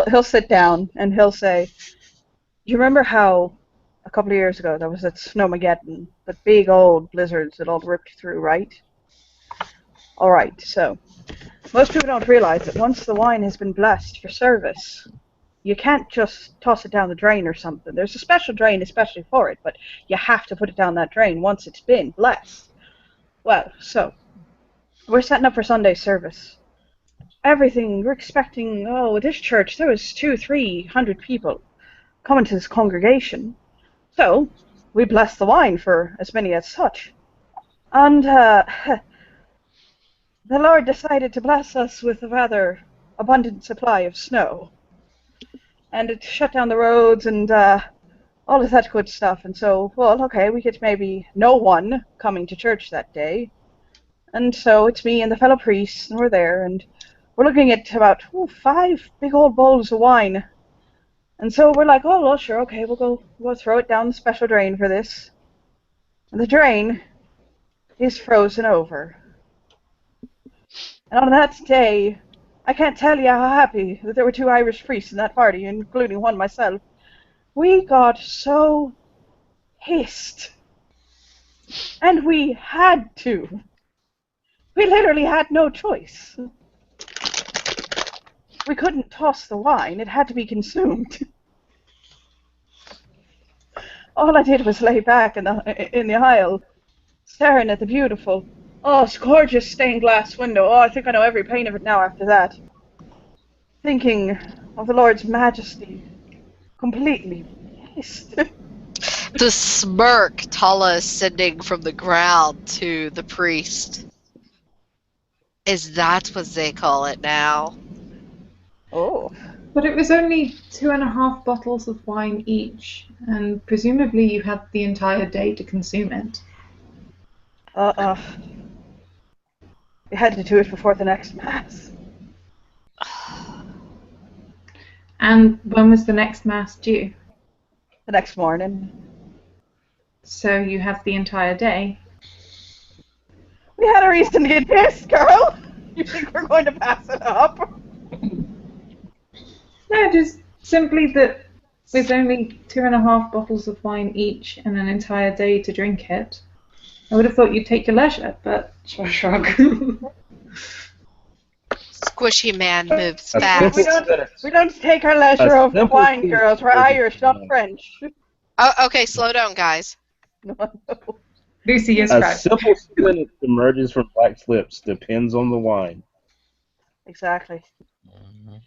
he'll sit down and he'll say, "You remember how a couple of years ago there was that Snowmageddon, that big old blizzards that all ripped through, right? All right, so most people don't realize that once the wine has been blessed for service, you can't just toss it down the drain or something. There's a special drain especially for it, but you have to put it down that drain once it's been blessed. Well, so we're setting up for Sunday service. Everything, we're expecting, this church, there was 200-300 people coming to this congregation. So we bless the wine for as many as such. And the Lord decided to bless us with a rather abundant supply of snow. And it shut down the roads and all of that good stuff. And so, we get maybe no one coming to church that day. And so it's me and the fellow priests, and we're there, and we're looking at about 5 big old bowls of wine. And so we're like, sure, okay, we'll throw it down the special drain for this. And the drain is frozen over. And on that day, I can't tell you how happy that there were 2 Irish priests in that party, including one myself. We got so hissed. And we had to. We literally had no choice. We couldn't toss the wine. It had to be consumed. All I did was lay back in the aisle, staring at the beautiful, it's gorgeous stained glass window. I think I know every pane of it now after that. Thinking of the Lord's majesty, completely pissed. The smirk Tala is sending from the ground to the priest. Is that what they call it now? Oh. But it was only 2.5 bottles of wine each, and presumably you had the entire day to consume it. We had to do it before the next Mass. And when was the next Mass due? The next morning. So you have the entire day? We had a reason to get pissed, girl! You think we're going to pass it up? No, just simply that with only 2.5 bottles of wine each and an entire day to drink it, I would have thought you'd take your leisure, but shrug. Squishy man moves A fast. We don't take our leisure A over simple wine, piece girls. We're of Irish, not wine. French. Oh, okay, slow down, guys. No. Lucy is A fresh. simple sentence emerges from Black's lips. Depends on the wine. Exactly. Mhm.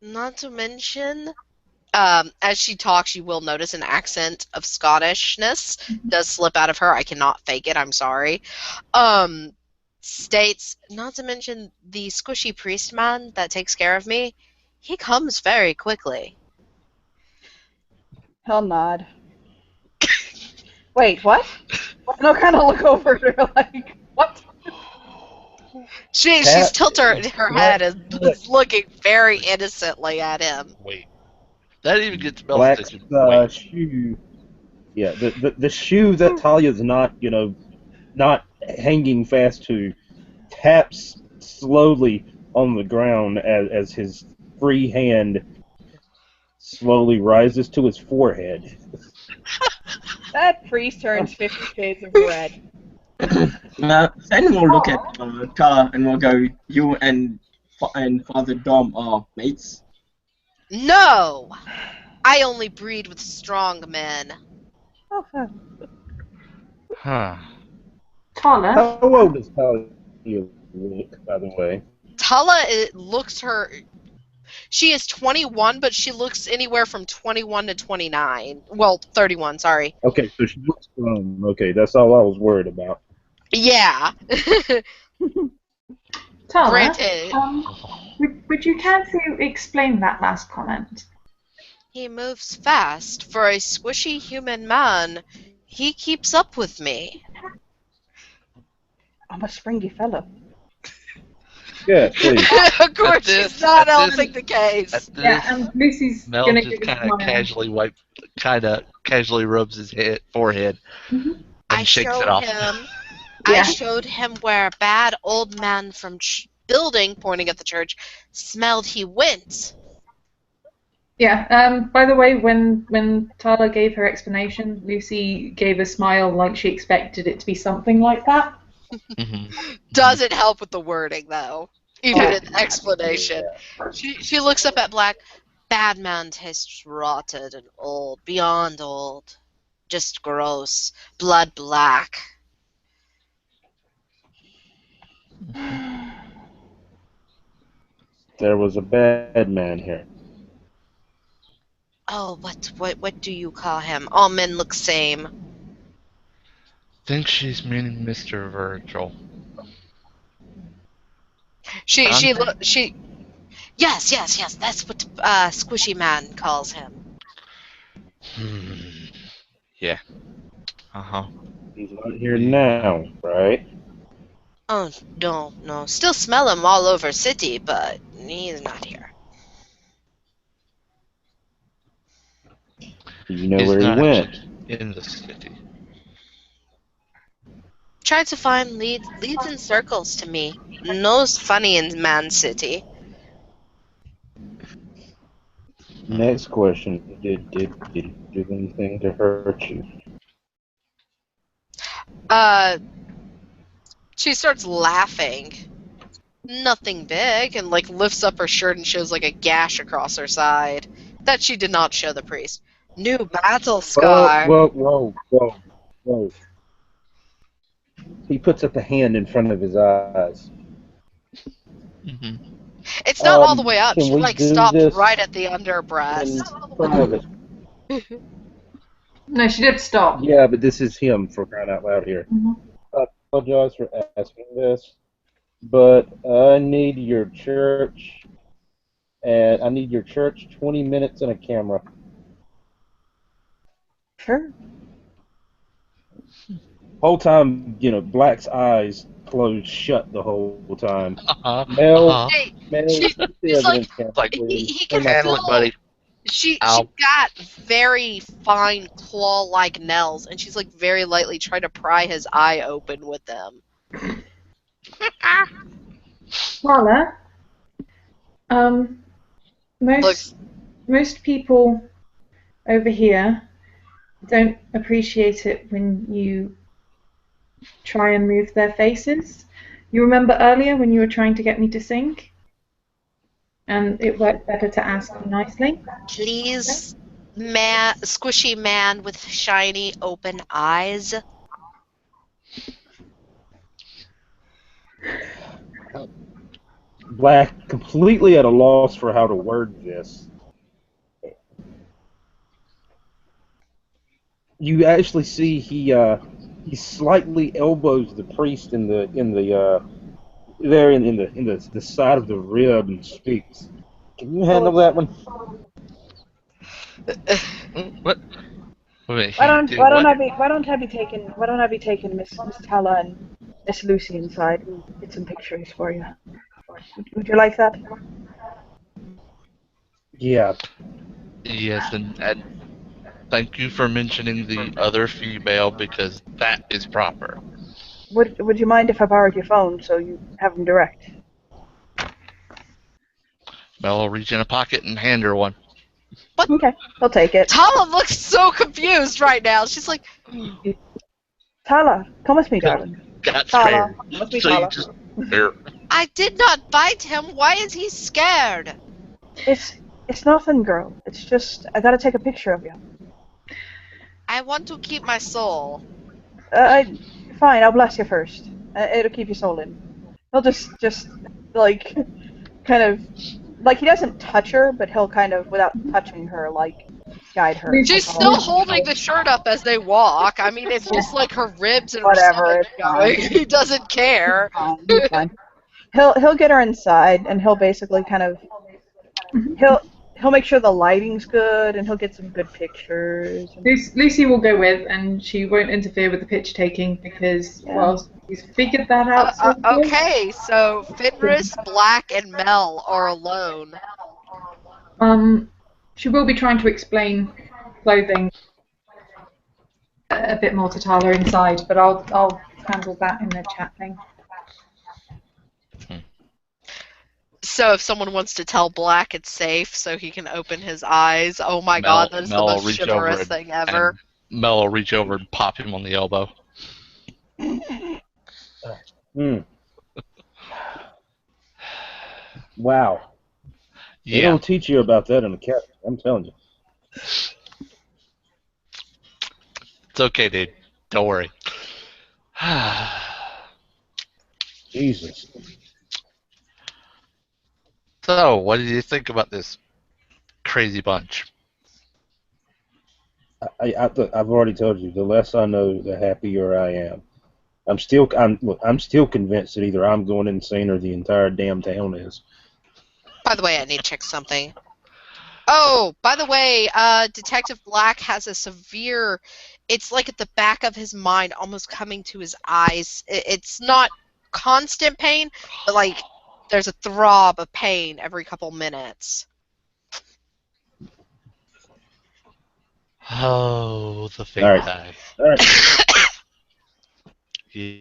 Not to mention, as she talks, you will notice an accent of Scottishness does slip out of her. I cannot fake it. I'm sorry. States, not to mention the squishy priest man that takes care of me. He comes very quickly. He'll nod. Wait, what? And I'll kind of look over at her like, what? She's Pat- tilted her head and is looking very innocently at him. Wait. That even gets Mel's Black's attention. Wait. shoe. Yeah, the shoe that Talia's not, not hanging fast to, taps slowly on the ground as his free hand slowly rises to his forehead. That priest turns 50 shades of red. Then we'll look at Tala and we'll go, you and Father Dom are mates. No! I only breed with strong men. Oh, Huh. Tala, How old does Talia look, by the way? Tala looks her. She is 21, but she looks anywhere from 21 to 29. Well, 31, sorry. Okay, so she looks grown. Okay, that's all I was worried about. Yeah. Tala, Granted. would you care to explain that last comment? He moves fast. For a squishy human man, he keeps up with me. I'm a springy fellow. Yeah, please. Of course, this- she's not at this- helping the case. At this, Yeah, and Lucy's Mel gonna just give a kind smile. of casually rubs his forehead Mhm. and I shakes showed it off. him. Yeah. I showed him where a bad old man from building, pointing at the church, smelled he went. Yeah. By the way, when Tala gave her explanation, Lucy gave a smile like she expected it to be something like that. Mhm. Doesn't help with the wording though, even Yeah. in the explanation. She looks up at Black. Bad man tastes rotted and old, beyond old, just gross, blood black. There was a bad man here. Oh, what do you call him? All men look same. Think she's meaning Mr. Virgil. She Dante? Yes. That's what Squishy Man calls him. Yeah. Uh-huh. He's not here now, right? Oh no. Still smell him all over city, but he's not here. Do you know He's where he not went? in the city. Tried to find leads in circles to me. No's funny in Man City. Next question. Did he do anything to hurt you? She starts laughing. Nothing big, and like lifts up her shirt and shows like a gash across her side that she did not show the priest. New battle scar. Whoa. He puts up a hand in front of his eyes. Hmm. It's not all the way up. can She we like do stopped this right at the In underbreast. private. No, she did stop. Yeah, but this is him, for crying out loud here. Mhm. I apologize for asking this, but I need your church, and I need your church 20 minutes and a camera. Sure. Whole time, Black's eyes closed shut the whole time. Uh-huh. Mel, Uh-huh. Hey, Mel, She's- get the she's like- evidence camera, like- please. he can Handle it, buddy. She Ow. got very fine claw-like nails, and she's like very lightly trying to pry his eye open with them. Tala, most people over here don't appreciate it when you try and move their faces. You remember earlier when you were trying to get me to sing? And it worked better to ask me nicely. Please, squishy man with shiny open eyes. Black, completely at a loss for how to word this. You actually see he slightly elbows the priest in the side of the rib and speaks. Can you handle that one? What? Wait, Why he don't did why don't what? I be taking Miss Tala and Miss Lucy inside and get some pictures for you? Would you like that? Yeah. Yes, and thank you for mentioning the other female because that is proper. Would you mind if I borrowed your phone so you have them direct? Mel will reach in a pocket and hand her one. Okay, I'll take it. Tala looks so confused right now. She's like, Tala, come with me, darling. Got Tala, scared. come with me, So you Tala. just here. I did not bite him. Why is he scared? It's nothing, girl. It's just I gotta take a picture of you. I want to keep my soul. Fine, I'll bless you first. It'll keep your soul in. He'll just like kind of like he doesn't touch her, but he'll kind of without touching her like guide her. She's That's still all. holding the shirt up as they walk. I mean, it's just like her ribs and her Whatever, stomach it's going. fine. He doesn't care. He's fine. He'll get her inside and he'll basically kind of he'll make sure the lighting's good and he'll get some good pictures. And, Lucy will go with, and she won't interfere with the picture taking because, Yeah. well, she's figured that out. sort of. Okay, so Fenris, Black, and Mel are alone. She will be trying to explain clothing a bit more to Tala inside, but I'll handle that in the chat thing. So if someone wants to tell Black it's safe so he can open his eyes, oh my god, that is the Mel will most reach over chivalrous and- thing ever. and Mel will reach over and pop him on the elbow. Wow. They Yeah. don't teach you about that in the cat. I'm telling you. It's okay, dude. Don't worry. Jesus. So, what did you think about this crazy bunch? I've already told you. The less I know, the happier I am. I'm still convinced that either I'm going insane or the entire damn town is. By the way, I need to check something. Oh, by the way, Detective Black has a severe, it's like at the back of his mind, almost coming to his eyes. It's not constant pain, but like there's a throb of pain every couple minutes. Oh, the fake All right. die. All right. Yeah.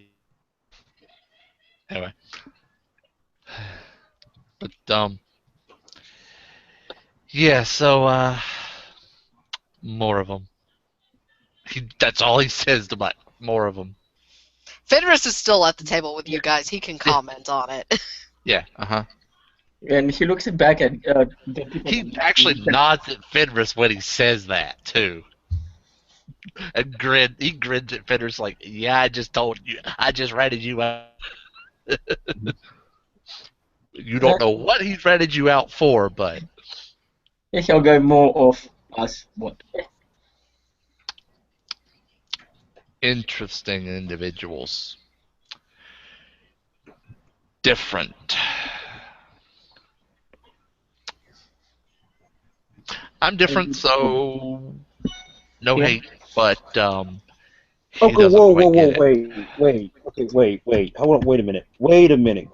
Anyway. But, yeah, so, more of them. That's all he says to my more of them. Fenris is still at the table with you guys. He can comment on it. Yeah, uh-huh. And he looks back at the people. He actually nods at Fenris when he says that, too. And he grins at Fenris like, yeah, I just ratted you out. You don't know what he's ratted you out for, but... He'll go more of us. What? Interesting individuals. Different. I'm different, so no Yeah. hate, but he Okay, doesn't whoa, quite get it. wait. Okay, wait. Hold on, wait a minute. Wait a minute.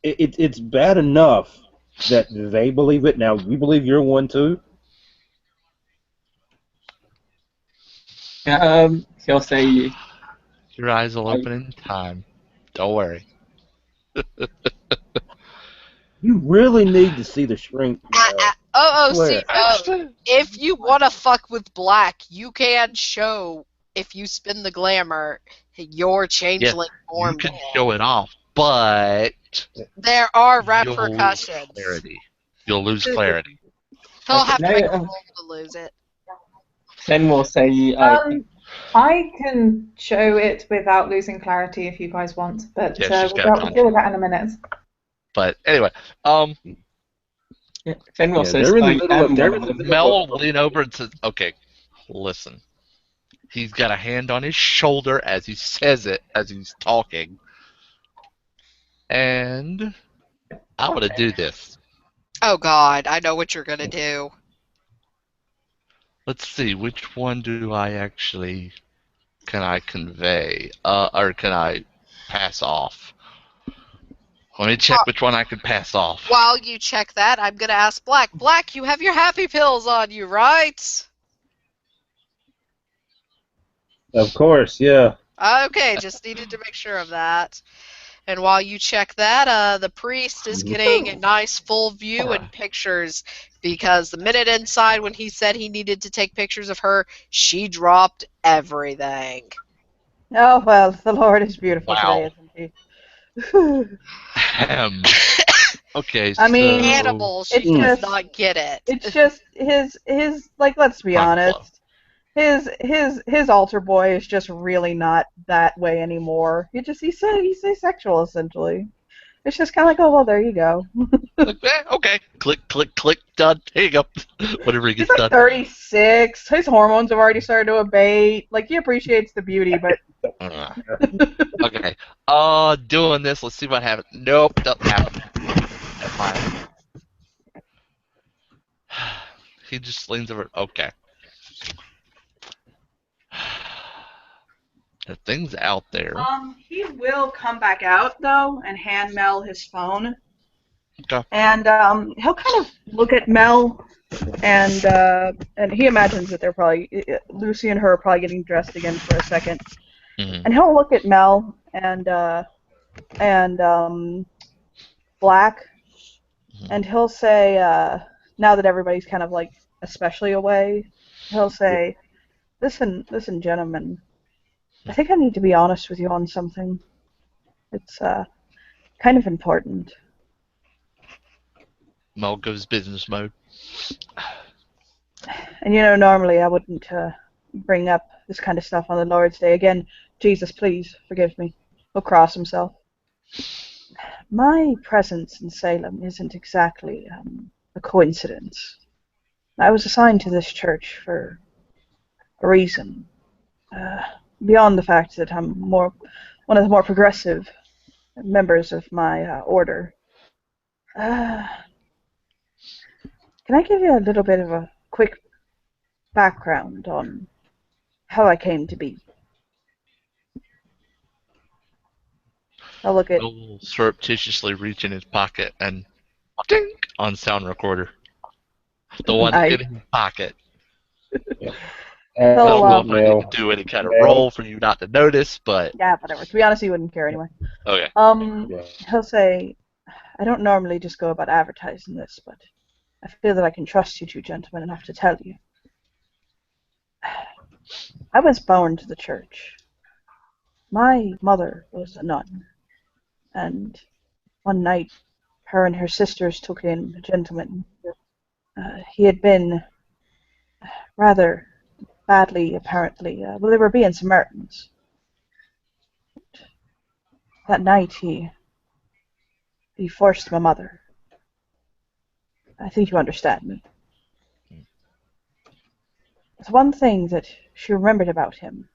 It's bad enough that they believe it. Now, you believe you're one too? He'll say, Your eyes will open in time. Don't worry. You really need to see the shrink. See, Swear. if you want to fuck with Black, you can show, if you spin the glamour, your changeling You form. can show it off, but There are you'll lose repercussions. clarity. You'll lose clarity. He'll have to Okay, make now, a roll to lose it. Then we'll say, I can show it without losing clarity if you guys want, but Yeah, she's got a we'll deal with that in a minute. But anyway, Yeah, Fenrir Yeah, says, they're in the I middle am of one of them. Mel will lean over and says, "Okay, listen." He's got a hand on his shoulder as he says it, as he's talking. And I want to do this. Oh God, I know what you're gonna do. Let's see, which one do I actually can I convey? Or can I pass off? Let me check which one I can pass off. While you check that, I'm gonna ask Black. Black, you have your happy pills on you, right? Of course, yeah. Okay, just needed to make sure of that. And while you check that, the priest is getting a nice full view and pictures because the minute inside when he said he needed to take pictures of her, she dropped everything. Oh, well, the Lord is beautiful Wow. today, isn't he? Okay, I mean, so Animal, she it's does just- not get it. It's just his like, let's be Front flow. honest. His altar boy is just really not that way anymore. He's asexual essentially. It's just kind of like, oh well, there you go. like, okay, click, click, click, done. Here you go. Whatever he He's gets like done. 36. His hormones have already started to abate. Like he appreciates the beauty, but Okay. Doing this. Let's see what happens. Nope, doesn't happen. Never mind. He just leans over. Okay. The thing's out there. he will come back out though and hand Mel his phone. Okay. And he'll kind of look at Mel, and he imagines that they're probably Lucy and her are probably getting dressed again for a second. Mhm. And he'll look at Mel and Black, and he'll say, now that everybody's kind of like especially away, he'll say, listen, gentlemen, I think I need to be honest with you on something. It's kind of important. Mel goes business mode. And normally I wouldn't bring up this kind of stuff on the Lord's Day. Again, Jesus, please forgive me. He'll cross himself. My presence in Salem isn't exactly a coincidence. I was assigned to this church for a reason. Beyond the fact that I'm one of the more progressive members of my order. Can I give you a little bit of a quick background on how I came to be? I'll look at. He'll surreptitiously reach in his pocket and ding on sound recorder. The one in his pocket. I don't know if I need to do any kind of roll for you not to notice, but Yeah, whatever. To be honest, you wouldn't care anyway. okay. He'll say, I don't normally just go about advertising this, but I feel that I can trust you two gentlemen enough to tell you. I was born to the church. My mother was a nun, and one night her and her sisters took in a gentleman. He had been rather badly, apparently. Well, they were being Samaritans. That night he forced my mother. I think you understand me. The one thing that she remembered about him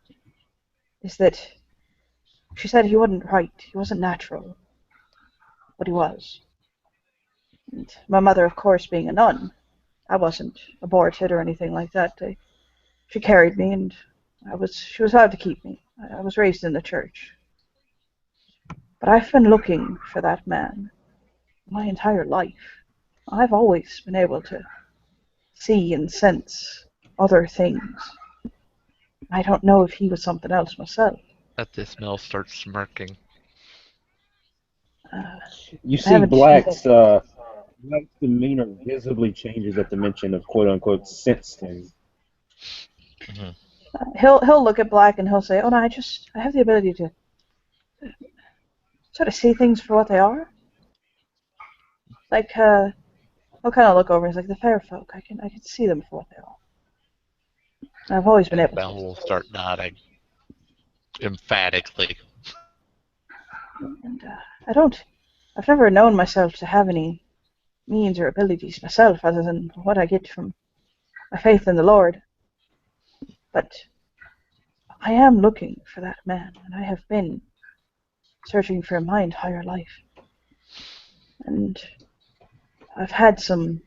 is that she said he wasn't right, he wasn't natural, but he was. And my mother, of course, being a nun, I wasn't aborted or anything like that. She carried me, and she was allowed to keep me. I was raised in the church. But I've been looking for that man my entire life. I've always been able to see and sense other things. I don't know if he was something else myself. At this, Mel starts smirking. You see Black's demeanor visibly changes at the mention of quote-unquote sense things. Mm-hmm. He'll look at Black and he'll say, "Oh no, I have the ability to sort of see things for what they are." Like he'll kind of look over and he's like, "The fair folk, I can see them for what they are." I've always been able Bell to. will start nodding emphatically. And I've never known myself to have any means or abilities myself other than what I get from my faith in the Lord. But I am looking for that man, and I have been searching for my entire life. And I've had some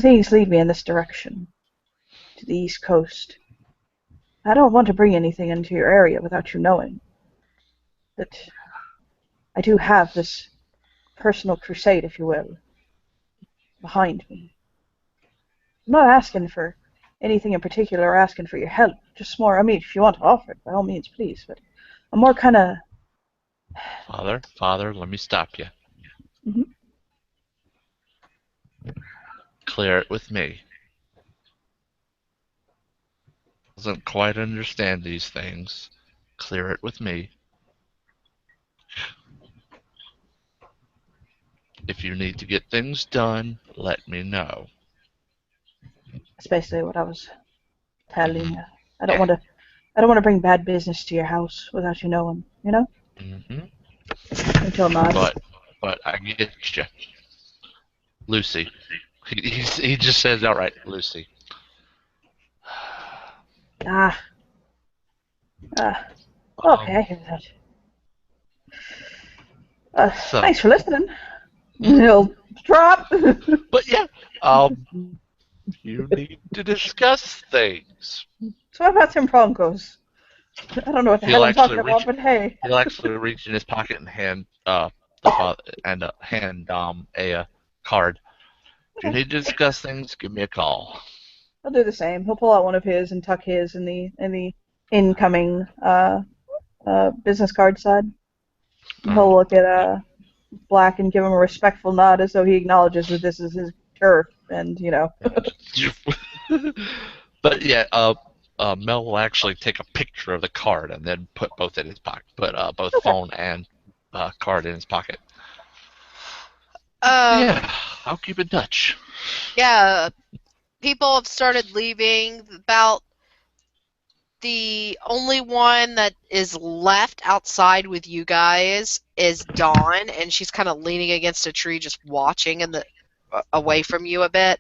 things lead me in this direction, to the East Coast. I don't want to bring anything into your area without you knowing that I do have this personal crusade, if you will, behind me. I'm not asking for anything in particular or asking for your help, just more, I mean, if you want to offer it, by all means, please, but I'm more kind of... Father, let me stop you. Mhm. Clear it with me. Doesn't quite understand these things. Clear it with me. If you need to get things done, let me know. That's basically what I was telling you. I don't Yeah. want to... I don't want to bring bad business to your house without you knowing, you know? Mm-hmm. Until not. But I get you. Lucy. He just says outright, Lucy. Ah. Okay, I hear that. So, Thanks for listening. He'll drop. but yeah, you need to discuss things. So what about them Broncos? I don't know what the hell He'll I'm talking actually about, reach. but hey. He'll actually reach in his pocket and hand the father and hand a card. If you Okay. need to discuss things, give me a call. He'll do the same. He'll pull out one of his and tuck his in the incoming business card side. And he'll look at Black and give him a respectful nod as though he acknowledges that this is his turf, and you know. But yeah, Mel will actually take a picture of the card and then put both in his pocket. Put both Okay. phone and card in his pocket. Um, Yeah, I'll keep in touch. yeah, people have started leaving. About the only one that is left outside with you guys is Dawn, and she's kind of leaning against a tree, just watching away from you a bit.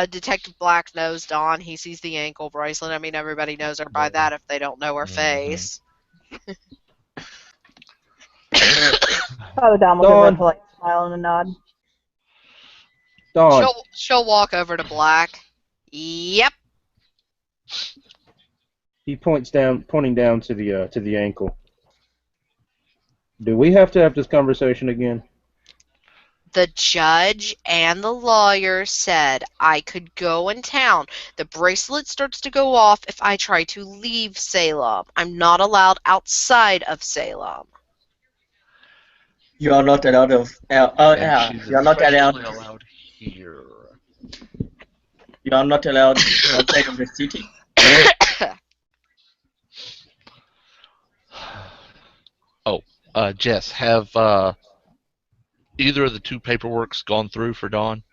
Detective Black knows Dawn. He sees the ankle bracelet. I mean, everybody knows her by that if they don't know her face. Father Dom will give her a Dawn. polite smile and a nod. Dawn. She'll walk over to Black. Yep. He pointing down to the ankle. Do we have to have this conversation again? The judge and the lawyer said I could go in town. The bracelet starts to go off if I try to leave Salem. I'm not allowed outside of Salem. You are not allowed of. And she's You are not allowed. especially allowed here. You are not allowed outside of the city. Jess, have either of the two paperworks gone through for Dawn?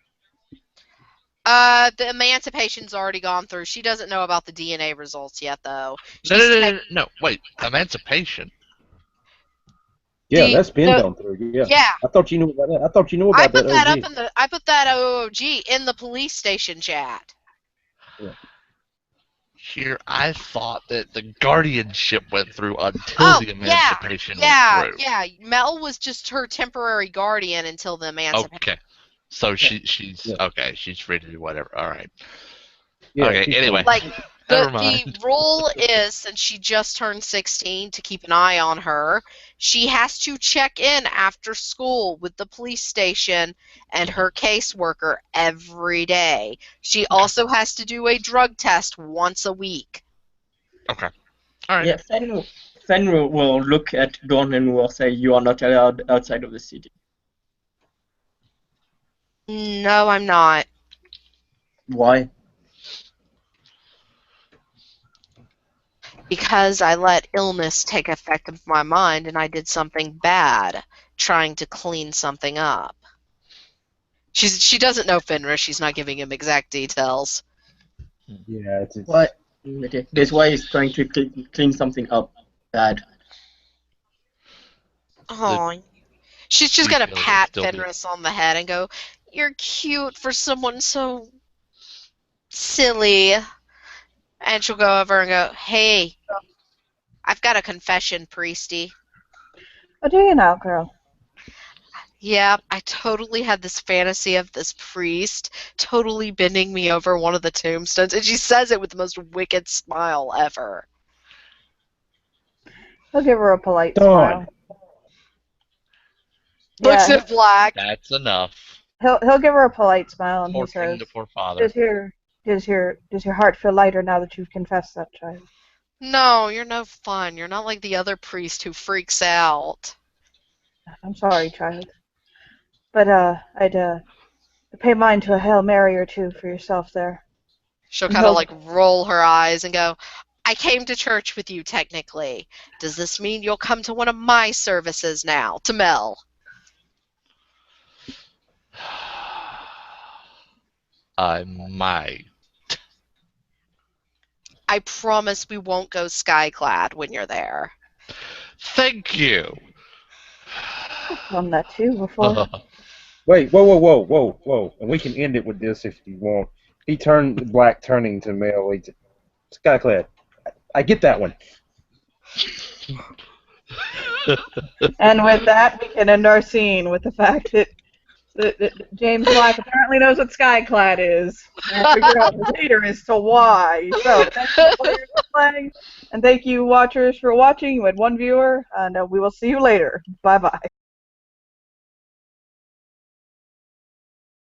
The emancipation's already gone through. She doesn't know about the DNA results yet, though. No. Wait, emancipation. Yeah, that's been gone through. Yeah. Yeah. I thought you knew about that. I thought you knew I about put that OG. up in I put that OOG in the police station chat. Yeah. Here, I thought that the guardianship went through until the emancipation went through. Yeah. Mel was just her temporary guardian until the emancipation. Okay, so she's okay. She's free to do whatever. All right. Yeah, okay. Anyway, Like never the mind. rule is, since she just turned 16, to keep an eye on her. She has to check in after school with the police station and her caseworker every day. She also has to do a drug test once a week. Okay. All right. Yeah, Fen will look at Dawn and will say you are not allowed outside of the city. No, I'm not. Why? Because I let illness take effect of my mind and I did something bad, trying to clean something up. She doesn't know Fenris. She's not giving him exact details. Yeah, it's What? Okay. This way is trying to clean something up bad. Oh, she's just You gonna feel it pat still be- Fenris on the head and go, "You're cute for someone so silly." And she'll go over and go, "Hey, I've got a confession, Priesty. Oh, do you now, girl? Yeah, I totally had this fantasy of this priest totally bending me over one of the tombstones." And she says it with the most wicked smile ever. He'll give her a polite Dawn. smile. Looks Yeah, at Black. That's enough. he'll give her a polite smile and he Torturing says, the poor father. does your heart feel lighter now that you've confessed that, child?" No, you're no fun. You're not like the other priest who freaks out. "I'm sorry, child. But I'd pay mine to a Hail Mary or two for yourself there." She'll And kind of he'll- like roll her eyes and go, "I came to church with you, technically. Does this mean you'll come to one of my services now?" To Mel. I might. I promise we won't go skyclad when you're there. Thank you. I've done that too before. Wait, whoa. And we can end it with this if you want. He turned Black turning to Mel. Skyclad. I get that one. And with that, we can end our scene with the fact that James Black apparently knows what Skyclad is. And we'll figure out later as to why. So, thank you players for playing, and thank you watchers for watching. You had one viewer, and we will see you later. Bye-bye.